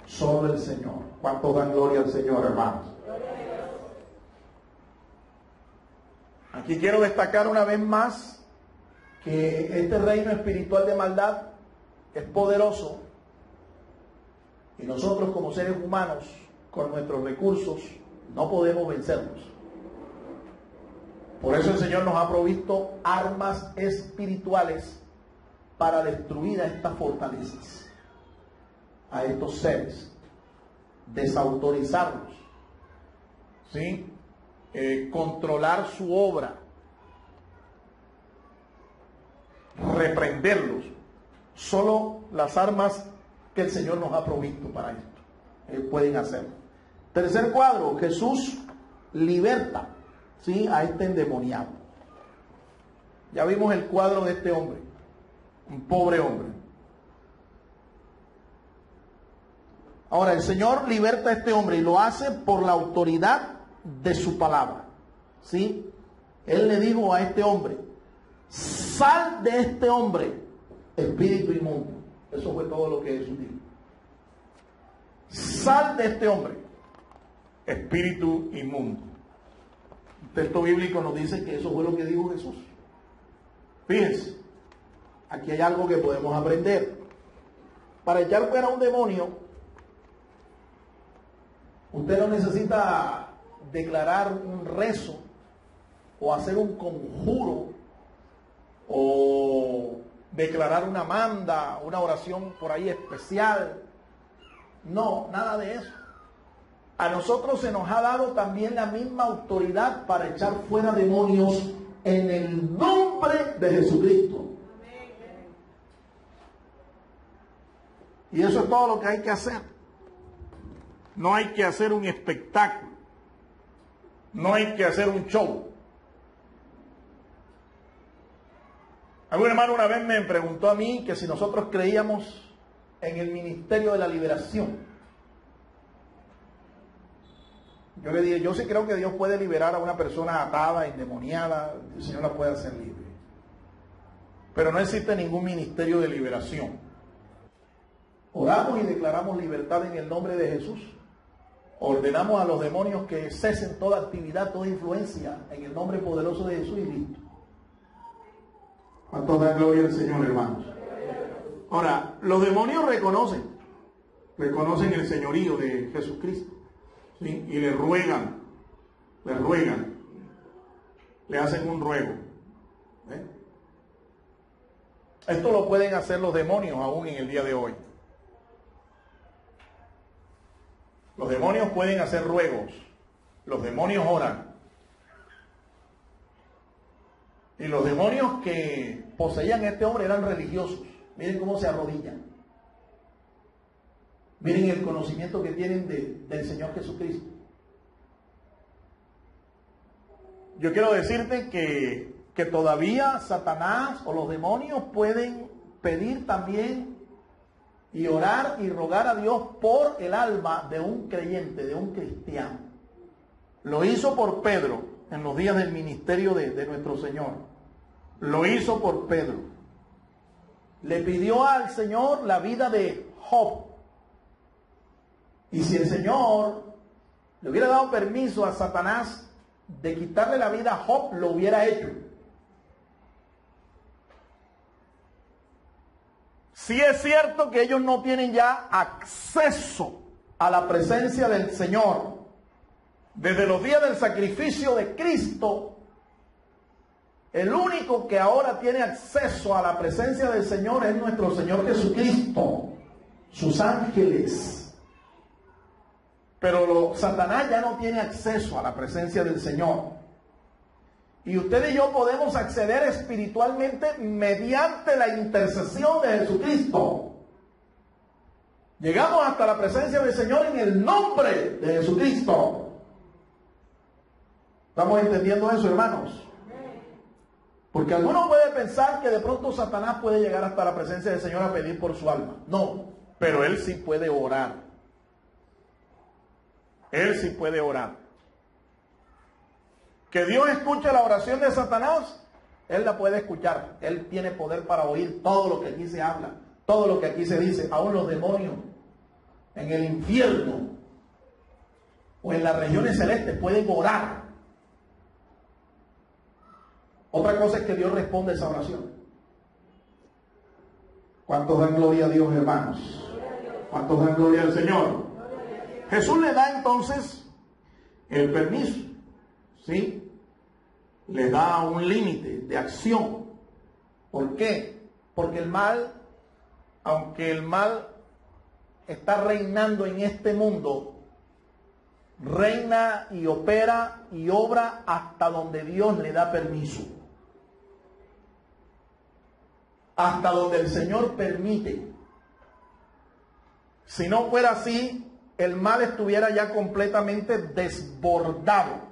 Solo el Señor. ¿Cuántos dan gloria al Señor, hermanos? Aquí quiero destacar una vez más que este reino espiritual de maldad es poderoso y nosotros como seres humanos, con nuestros recursos, no podemos vencerlos. Por eso el Señor nos ha provisto armas espirituales para destruir a estas fortalezas, a estos seres, desautorizarlos, ¿sí? Controlar su obra, reprenderlos. Solo las armas que el Señor nos ha provisto para esto pueden hacerlo. Tercer cuadro, Jesús liberta, ¿sí?, a este endemoniado. Ya vimos el cuadro de este hombre, un pobre hombre. Ahora el Señor liberta a este hombre y lo hace por la autoridad de su palabra, ¿sí? Él le dijo a este hombre: sal de este hombre, espíritu inmundo. Eso fue todo lo que Jesús dijo. Sal de este hombre, espíritu inmundo. El texto bíblico nos dice que eso fue lo que dijo Jesús. Fíjense, aquí hay algo que podemos aprender. Para echar fuera a un demonio, usted no necesita declarar un rezo o hacer un conjuro o declarar una manda, una oración por ahí especial. No, nada de eso. A nosotros se nos ha dado también la misma autoridad para echar fuera demonios en el nombre de Jesucristo. Y eso es todo lo que hay que hacer. No hay que hacer un espectáculo. No hay que hacer un show. Algún hermano una vez me preguntó a mí que si nosotros creíamos en el ministerio de la liberación. Yo le dije, yo sí creo que Dios puede liberar a una persona atada, endemoniada, el Señor la puede hacer libre. Pero no existe ningún ministerio de liberación. Oramos y declaramos libertad en el nombre de Jesús. Ordenamos a los demonios que cesen toda actividad, toda influencia en el nombre poderoso de Jesús y listo. ¿Cuánto da gloria al Señor, hermanos? Ahora, los demonios reconocen el señorío de Jesucristo, ¿sí? Y le ruegan, le hacen un ruego. Esto lo pueden hacer los demonios aún en el día de hoy. Los demonios pueden hacer ruegos. Los demonios oran. Y los demonios que poseían a este hombre eran religiosos. Miren cómo se arrodillan. Miren el conocimiento que tienen del Señor Jesucristo. Yo quiero decirte que todavía Satanás o los demonios pueden pedir también y orar y rogar a Dios por el alma de un creyente, de un cristiano. Lo hizo por Pedro en los días del ministerio de nuestro Señor. Lo hizo por Pedro. Le pidió al Señor la vida de Job. Y si el Señor le hubiera dado permiso a Satanás de quitarle la vida a Job, lo hubiera hecho. Sí es cierto que ellos no tienen ya acceso a la presencia del Señor. Desde los días del sacrificio de Cristo, el único que ahora tiene acceso a la presencia del Señor es nuestro Señor Jesucristo, sus ángeles. Pero Satanás ya no tiene acceso a la presencia del Señor. Y usted y yo podemos acceder espiritualmente mediante la intercesión de Jesucristo. Llegamos hasta la presencia del Señor en el nombre de Jesucristo. ¿Estamos entendiendo eso, hermanos? Porque alguno puede pensar que de pronto Satanás puede llegar hasta la presencia del Señor a pedir por su alma. No, pero él sí puede orar. Él sí puede orar. Que Dios escuche la oración de Satanás, Él la puede escuchar. Él tiene poder para oír todo lo que aquí se habla, todo lo que aquí se dice. Aún los demonios en el infierno o en las regiones celestes pueden orar. Otra cosa es que Dios responde a esa oración. ¿Cuántos dan gloria a Dios, hermanos? ¿Cuántos dan gloria al Señor? Jesús le da entonces el permiso, ¿sí? Le da un límite de acción. ¿Por qué? Porque el mal, aunque el mal está reinando en este mundo, reina y opera y obra hasta donde Dios le da permiso. Hasta donde el Señor permite. Si no fuera así, el mal estuviera ya completamente desbordado.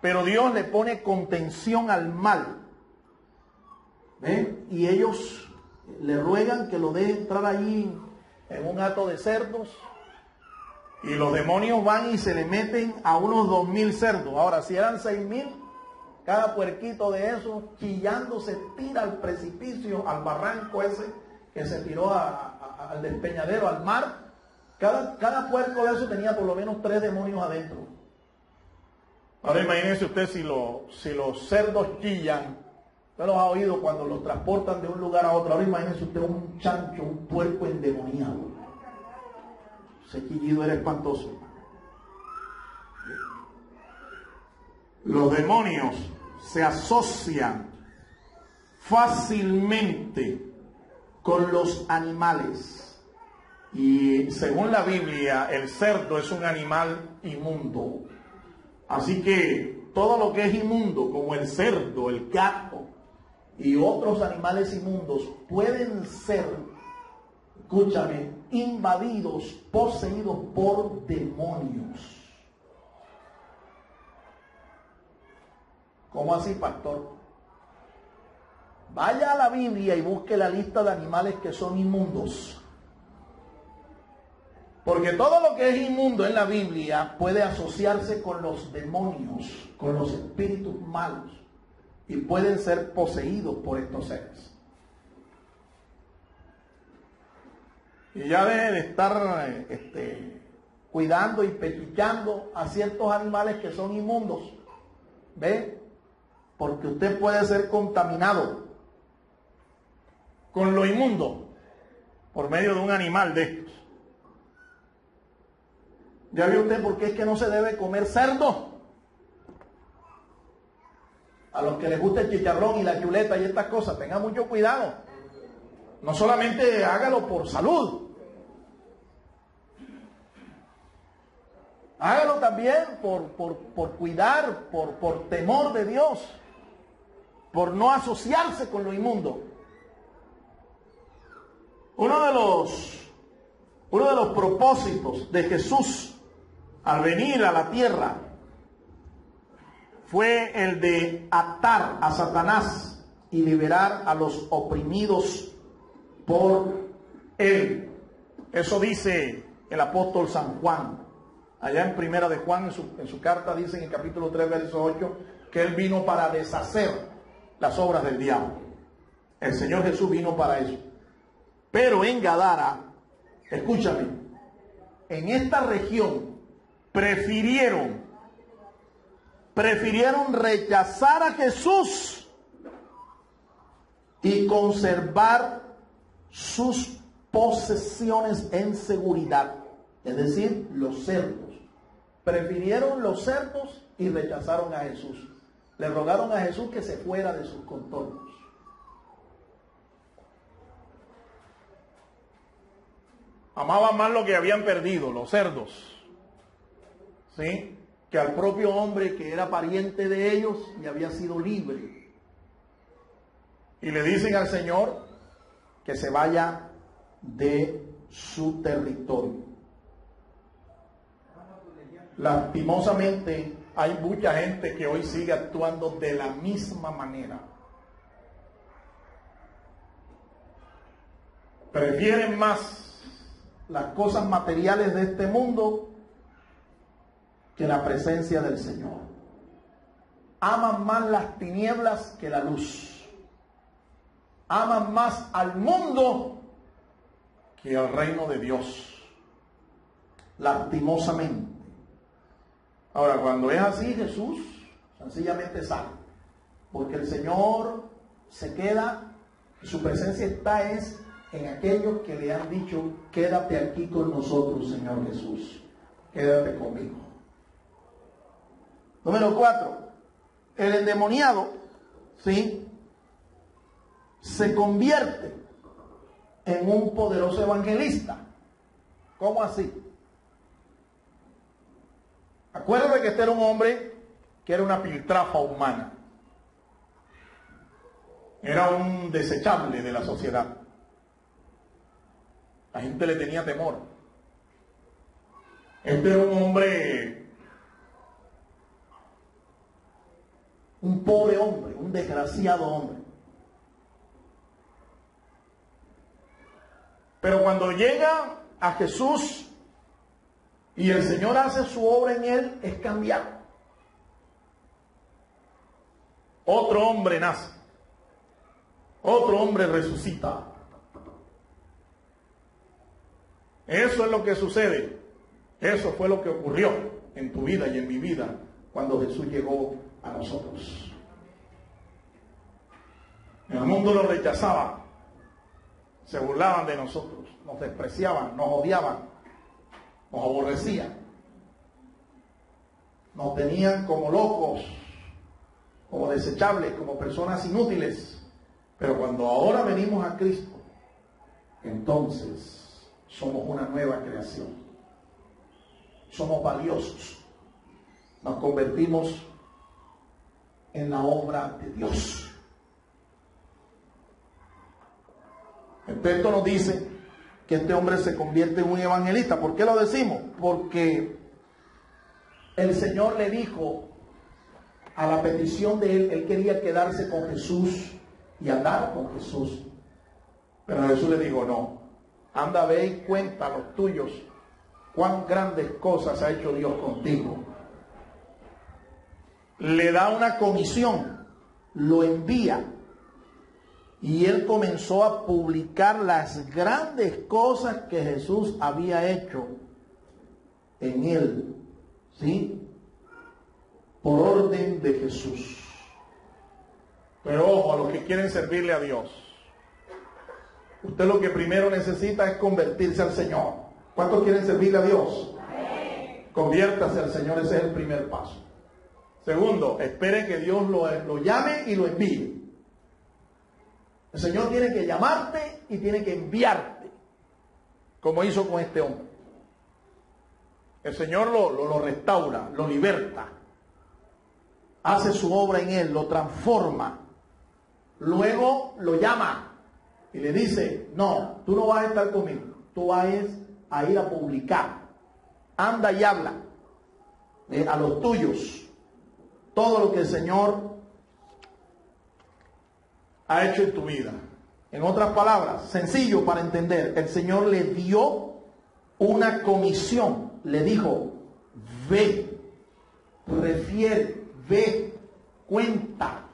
Pero Dios le pone contención al mal. ¿Ven? Y ellos le ruegan que lo deje entrar allí en un hato de cerdos. Y los demonios van y se le meten a unos 2,000 cerdos. Ahora, si eran 6,000, cada puerquito de esos chillando se tira al precipicio, al barranco ese que se tiró al despeñadero, al mar. Cada puerco de esos tenía por lo menos 3 demonios adentro. Ahora imagínense usted si los cerdos chillan. Usted los ha oído cuando los transportan de un lugar a otro. Ahora imagínense usted un chancho, un puerco endemoniado. Ese chillido era espantoso. Los demonios se asocian fácilmente con los animales. Y según la Biblia, el cerdo es un animal inmundo. Así que todo lo que es inmundo, como el cerdo, el gato y otros animales inmundos, pueden ser, escúchame, invadidos, poseídos por demonios. ¿Cómo así, pastor? Vaya a la Biblia y busque la lista de animales que son inmundos. Porque todo lo que es inmundo en la Biblia puede asociarse con los demonios, con los espíritus malos, y pueden ser poseídos por estos seres. Y ya deje de estar cuidando y pechuchando a ciertos animales que son inmundos. ¿Ve? Porque usted puede ser contaminado con lo inmundo por medio de un animal de estos. ¿Ya vio usted por qué es que no se debe comer cerdo? A los que les gusta el chicharrón y la chuleta y estas cosas, tengan mucho cuidado. No solamente hágalo por salud, hágalo también por cuidar, por temor de Dios, por no asociarse con lo inmundo. Uno de los propósitos de Jesús al venir a la tierra fue el de atar a Satanás y liberar a los oprimidos por él. Eso dice el apóstol San Juan. Allá en Primera de Juan, en su carta, dice en el capítulo 3, verso 8, que él vino para deshacer las obras del diablo. El Señor Jesús vino para eso. Pero en Gadara, escúchame, en esta región prefirieron rechazar a Jesús y conservar sus posesiones en seguridad. Es decir, los cerdos. Prefirieron los cerdos y rechazaron a Jesús. Le rogaron a Jesús que se fuera de sus contornos. Amaban más lo que habían perdido, los cerdos, ¿sí?, que al propio hombre que era pariente de ellos y había sido libre. Y le dicen al Señor que se vaya de su territorio. Lastimosamente hay mucha gente que hoy sigue actuando de la misma manera. Prefieren más las cosas materiales de este mundo que la presencia del Señor. Aman más las tinieblas que la luz. Aman más al mundo que al reino de Dios. Lastimosamente. Ahora, cuando es así, Jesús sencillamente sale. Porque el Señor se queda, su presencia está en aquellos que le han dicho, quédate aquí con nosotros, Señor Jesús. Quédate conmigo. Número 4. El endemoniado, ¿sí?, se convierte en un poderoso evangelista. ¿Cómo así? Acuérdate que este era un hombre que era una piltrafa humana. Era un desechable de la sociedad. La gente le tenía temor. Este era un hombre, un pobre hombre, un desgraciado hombre. Pero cuando llega a Jesús y el Señor hace su obra en él, es cambiado. Otro hombre nace. Otro hombre resucita. Eso es lo que sucede. Eso fue lo que ocurrió en tu vida y en mi vida cuando Jesús llegó a nosotros. El mundo lo rechazaba. Se burlaban de nosotros, nos despreciaban, nos odiaban, nos aborrecían. Nos tenían como locos, como desechables, como personas inútiles. Pero cuando ahora venimos a Cristo, entonces somos una nueva creación. Somos valiosos. Nos convertimos en la obra de Dios. El texto nos dice que este hombre se convierte en un evangelista. ¿Por qué lo decimos? Porque el Señor le dijo, a la petición de él quería quedarse con Jesús y andar con Jesús. Pero Jesús le dijo, no, anda, ve y cuenta a los tuyos cuán grandes cosas ha hecho Dios contigo. Le da una comisión, lo envía. Y él comenzó a publicar las grandes cosas que Jesús había hecho en él, ¿sí? Por orden de Jesús. Pero ojo, a los que quieren servirle a Dios, usted lo que primero necesita es convertirse al Señor. ¿Cuántos quieren servirle a Dios? Conviértase al Señor, ese es el primer paso. Segundo, espere que Dios lo llame y lo envíe. El Señor tiene que llamarte y tiene que enviarte, como hizo con este hombre. El Señor lo restaura, lo liberta, hace su obra en él, lo transforma. Luego lo llama y le dice, no, tú no vas a estar conmigo, tú vas a ir a publicar. Anda y habla a los tuyos todo lo que el Señor ha hecho en tu vida. En otras palabras, sencillo para entender, el Señor le dio una comisión, le dijo, ve, refiere, ve, cuenta.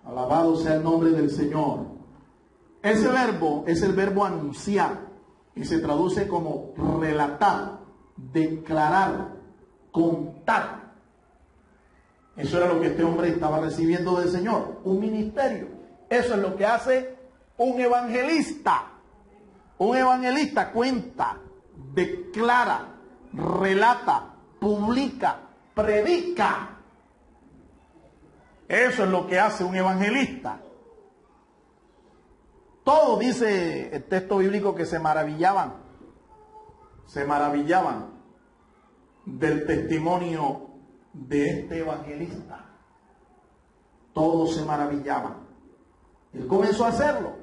Alabado sea el nombre del Señor. Ese verbo es el verbo anunciar y se traduce como relatar, declarar, contar. Eso era lo que este hombre estaba recibiendo del Señor, un ministerio. Eso es lo que hace un evangelista. Un evangelista cuenta, declara, relata, publica, predica. Eso es lo que hace un evangelista. Todo dice el texto bíblico que se maravillaban. Se maravillaban del testimonio de este evangelista. Todos se maravillaban. Él comenzó a hacerlo.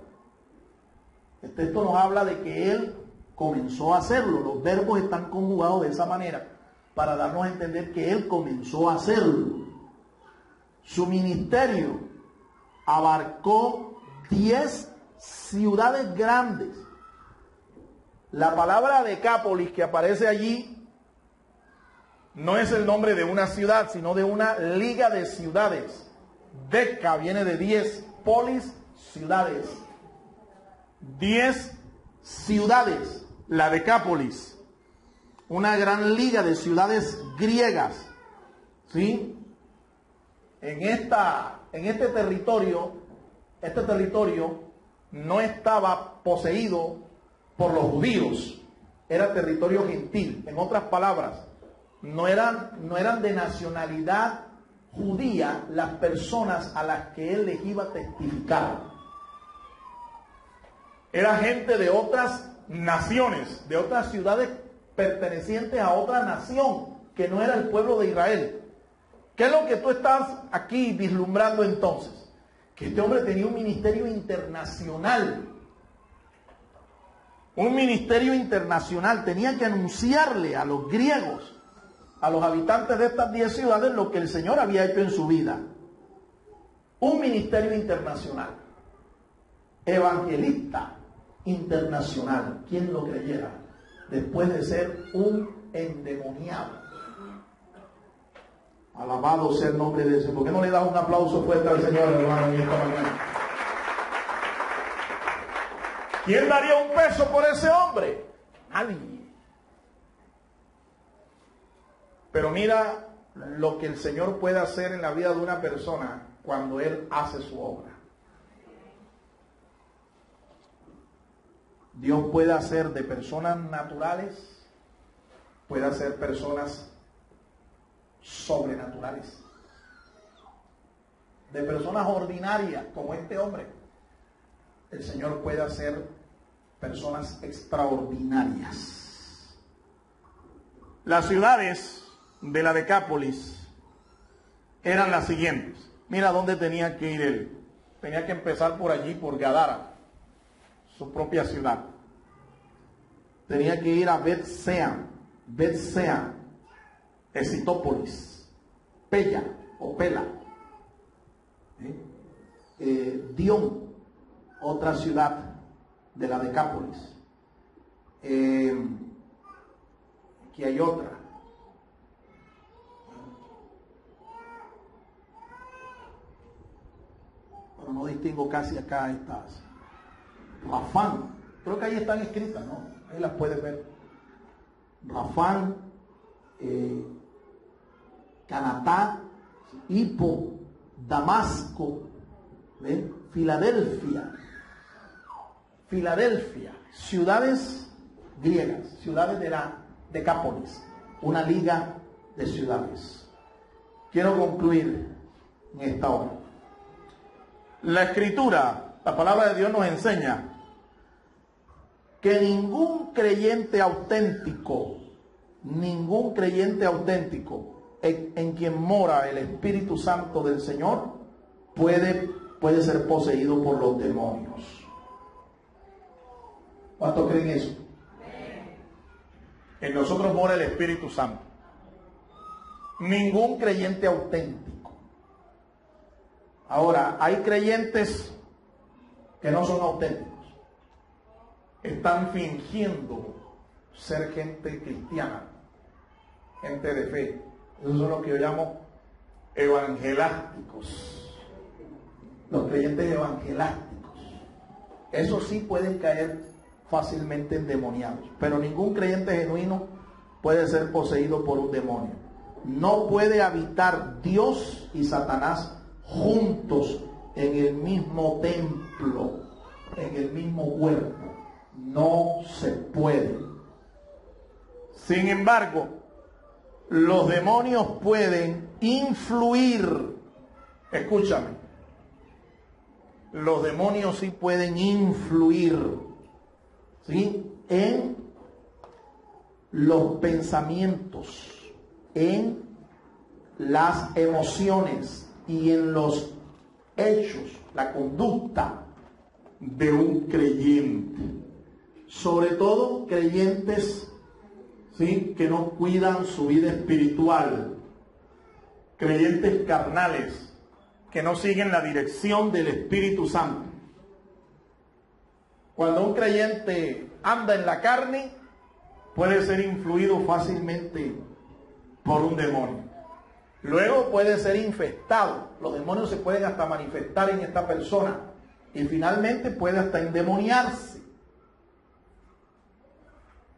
El texto nos habla de que él comenzó a hacerlo. Los verbos están conjugados de esa manera para darnos a entender que él comenzó a hacerlo. Su ministerio abarcó 10 ciudades grandes. La palabra Decápolis que aparece allí no es el nombre de una ciudad, sino de una liga de ciudades. Deca viene de 10, polis, ciudades. 10 ciudades, la Decápolis, una gran liga de ciudades griegas, ¿sí? En este territorio no estaba poseído por los judíos, era territorio gentil. En otras palabras, no eran de nacionalidad judía las personas a las que él les iba a testificar. Era gente de otras naciones, de otras ciudades pertenecientes a otra nación, que no era el pueblo de Israel. ¿Qué es lo que tú estás aquí vislumbrando entonces? Que este hombre tenía un ministerio internacional. Un ministerio internacional. Tenía que anunciarle a los griegos, a los habitantes de estas 10 ciudades, lo que el Señor había hecho en su vida. Un ministerio internacional. Evangelista internacional. ¿Quién lo creyera? Después de ser un endemoniado. Alabado sea el nombre de Dios. ¿Por qué no le das un aplauso fuerte al Señor, hermano, en esta mañana? ¿Quién daría un peso por ese hombre? Nadie. Pero mira lo que el Señor puede hacer en la vida de una persona cuando Él hace su obra. Dios puede hacer de personas naturales, puede hacer personas sobrenaturales, de personas ordinarias como este hombre. El Señor puede hacer personas extraordinarias. Las ciudades de la Decápolis eran las siguientes. Mira dónde tenía que ir él. Tenía que empezar por allí, por Gadara, su propia ciudad. Tenía que ir a Bethsean, Esitópolis, Pella o Pela, Dion, otra ciudad de la Decápolis. Aquí hay otra. Pero no distingo casi acá estas. Rafán, creo que ahí están escritas, ¿no? Ahí las puedes ver. Rafán, Canatá, Hippo, Damasco, ¿ven? Filadelfia, ciudades griegas, ciudades de la Decápolis, una liga de ciudades. Quiero concluir en esta hora. La Escritura, la palabra de Dios nos enseña que ningún creyente auténtico en quien mora el Espíritu Santo del Señor puede ser poseído por los demonios. ¿Cuántos creen eso? En nosotros mora el Espíritu Santo. Ningún creyente auténtico. Ahora, hay creyentes que no son auténticos. Están fingiendo ser gente cristiana, gente de fe. Esos son los que yo llamo evangelásticos. Los creyentes evangelásticos. Esos sí pueden caer fácilmente endemoniados. Pero ningún creyente genuino puede ser poseído por un demonio. No puede habitar Dios y Satanás juntos en el mismo templo, en el mismo cuerpo. No se puede. Sin embargo, los demonios pueden influir. Escúchame. Los demonios sí pueden influir, ¿sí?, en los pensamientos en las emociones y en los hechos, la conducta de un creyente. Sobre todo creyentes, ¿sí?, que no cuidan su vida espiritual, creyentes carnales, que no siguen la dirección del Espíritu Santo. Cuando un creyente anda en la carne, puede ser influido fácilmente por un demonio. Luego puede ser infestado. Los demonios se pueden hasta manifestar en esta persona y finalmente puede hasta endemoniarse.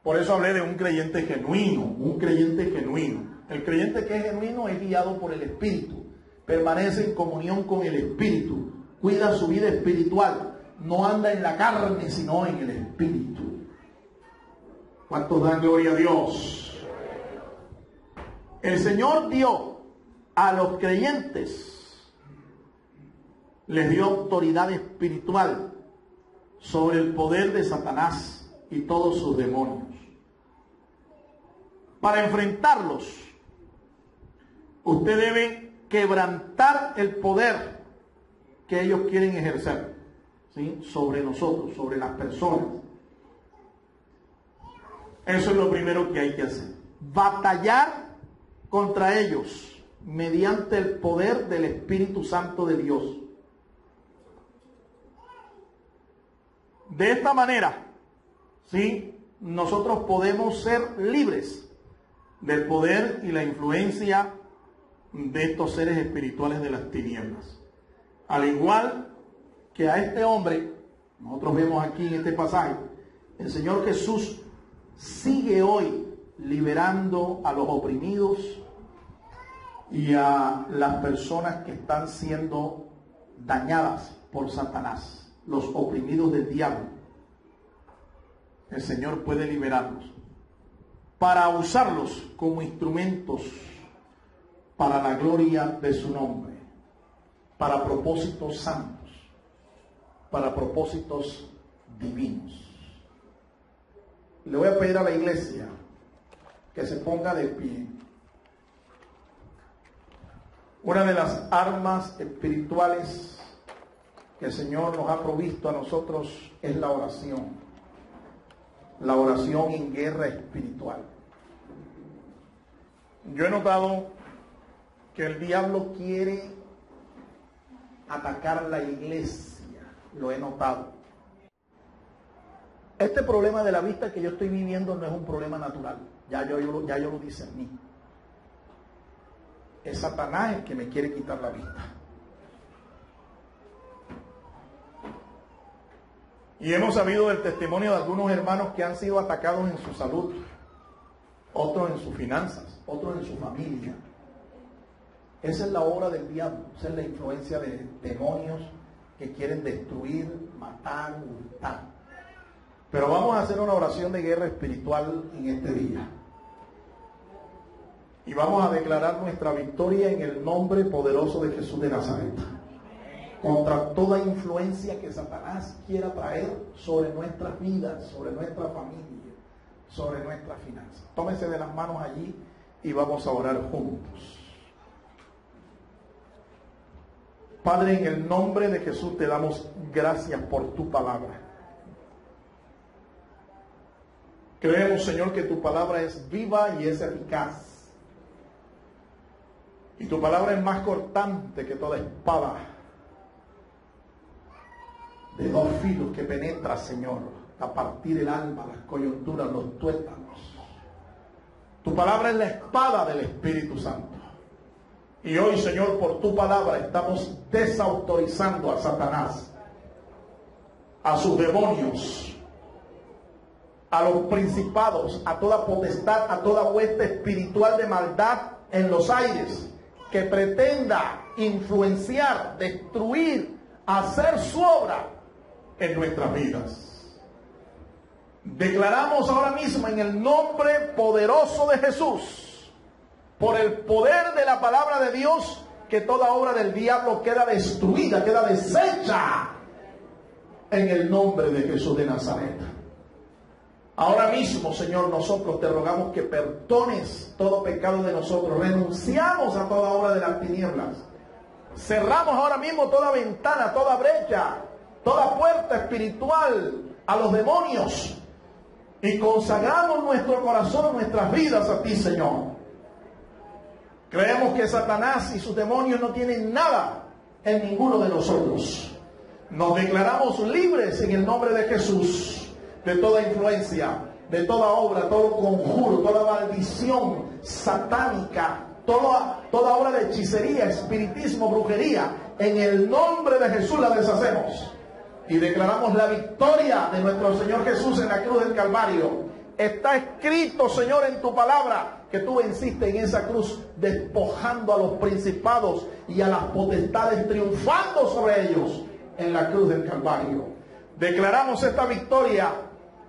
Por eso hablé de un creyente genuino, un creyente genuino. El creyente que es genuino es guiado por el Espíritu, permanece en comunión con el Espíritu, cuida su vida espiritual, no anda en la carne sino en el Espíritu. ¿Cuántos dan gloria a Dios? El Señor dio a los creyentes, les dio autoridad espiritual sobre el poder de Satanás y todos sus demonios. Para enfrentarlos, usted debe quebrantar el poder que ellos quieren ejercer, ¿sí?, sobre nosotros, sobre las personas. Eso es lo primero que hay que hacer. Batallar contra ellos mediante el poder del Espíritu Santo de Dios. De esta manera, ¿sí?, nosotros podemos ser libres del poder y la influencia de estos seres espirituales de las tinieblas. Al igual que a este hombre, nosotros vemos aquí en este pasaje, el Señor Jesús sigue hoy liberando a los oprimidos y a las personas que están siendo dañadas por Satanás, los oprimidos del diablo. El Señor puede liberarlos para usarlos como instrumentos para la gloria de su nombre, para propósitos santos, para propósitos divinos. Le voy a pedir a la iglesia que se ponga de pie. Una de las armas espirituales que el Señor nos ha provisto a nosotros es la oración. La oración en guerra espiritual. Yo he notado que el diablo quiere atacar la iglesia. Lo he notado. Este problema de la vista que yo estoy viviendo no es un problema natural. Ya yo lo discerní. Es Satanás el que me quiere quitar la vista. Y hemos sabido del testimonio de algunos hermanos que han sido atacados en su salud, otros en sus finanzas, otros en su familia. Esa es la obra del diablo, esa es la influencia de demonios que quieren destruir, matar, hurtar. Pero vamos a hacer una oración de guerra espiritual en este día. Y vamos a declarar nuestra victoria en el nombre poderoso de Jesús de Nazaret. Contra toda influencia que Satanás quiera traer sobre nuestras vidas, sobre nuestra familia, sobre nuestras finanzas. Tómense de las manos allí y vamos a orar juntos. Padre, en el nombre de Jesús te damos gracias por tu palabra. Creemos, Señor, que tu palabra es viva y es eficaz. Y tu palabra es más cortante que toda espada de dos filos que penetra, Señor, a partir el alma, las coyunturas, los tuétanos. Tu palabra es la espada del Espíritu Santo. Y hoy, Señor, por tu palabra estamos desautorizando a Satanás, a sus demonios, a los principados, a toda potestad, a toda hueste espiritual de maldad en los aires, que pretenda influenciar, destruir, hacer su obra en nuestras vidas. Declaramos ahora mismo en el nombre poderoso de Jesús, por el poder de la palabra de Dios, que toda obra del diablo queda destruida, queda deshecha en el nombre de Jesús de Nazaret. Ahora mismo, Señor, nosotros te rogamos que perdones todo pecado de nosotros. Renunciamos a toda obra de las tinieblas. Cerramos ahora mismo toda ventana, toda brecha, toda puerta espiritual a los demonios. Y consagramos nuestro corazón, nuestras vidas a ti, Señor. Creemos que Satanás y sus demonios no tienen nada en ninguno de nosotros. Nos declaramos libres en el nombre de Jesús de toda influencia, de toda obra, todo conjuro, toda maldición satánica, toda obra de hechicería, espiritismo, brujería. En el nombre de Jesús la deshacemos. Y declaramos la victoria de nuestro Señor Jesús en la cruz del Calvario. Está escrito, Señor, en tu palabra, que tú venciste en esa cruz, despojando a los principados y a las potestades, triunfando sobre ellos en la cruz del Calvario. Declaramos esta victoria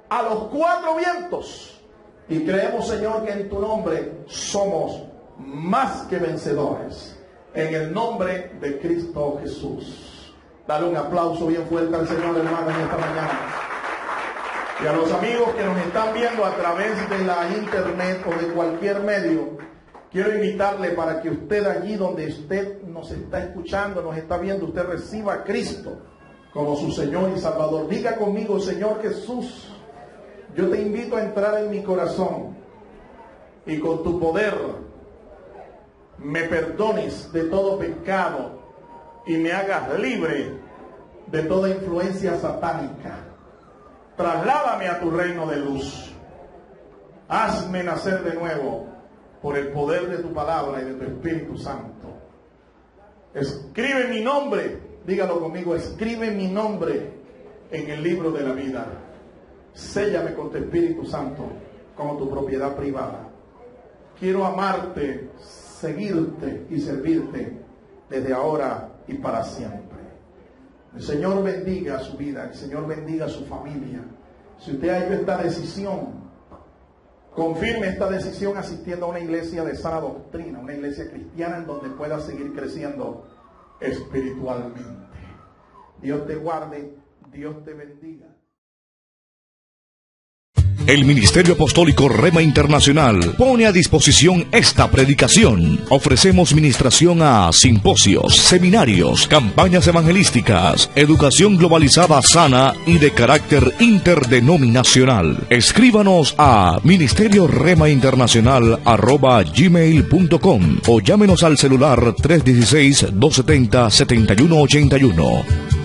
a los cuatro vientos. Y creemos, Señor, que en tu nombre somos más que vencedores. En el nombre de Cristo Jesús. Dale un aplauso bien fuerte al Señor, hermano, en esta mañana. Y a los amigos que nos están viendo a través de la internet o de cualquier medio, quiero invitarle para que usted allí donde usted nos está escuchando, nos está viendo, usted reciba a Cristo como su Señor y Salvador. Diga conmigo: Señor Jesús, yo te invito a entrar en mi corazón y con tu poder me perdones de todo pecado y me hagas libre de toda influencia satánica. Trasládame a tu reino de luz. Hazme nacer de nuevo por el poder de tu palabra y de tu Espíritu Santo. Escribe mi nombre, dígalo conmigo, escribe mi nombre en el libro de la vida. Séllame con tu Espíritu Santo como tu propiedad privada. Quiero amarte, seguirte y servirte desde ahora y para siempre. El Señor bendiga su vida, el Señor bendiga su familia. Si usted ha hecho esta decisión, confirme esta decisión asistiendo a una iglesia de sana doctrina, una iglesia cristiana en donde pueda seguir creciendo espiritualmente. Dios te guarde, Dios te bendiga. El Ministerio Apostólico Rema Internacional pone a disposición esta predicación. Ofrecemos ministración a simposios, seminarios, campañas evangelísticas, educación globalizada sana y de carácter interdenominacional. Escríbanos a ministerioremainternacional@gmail.com o llámenos al celular 316-270-7181.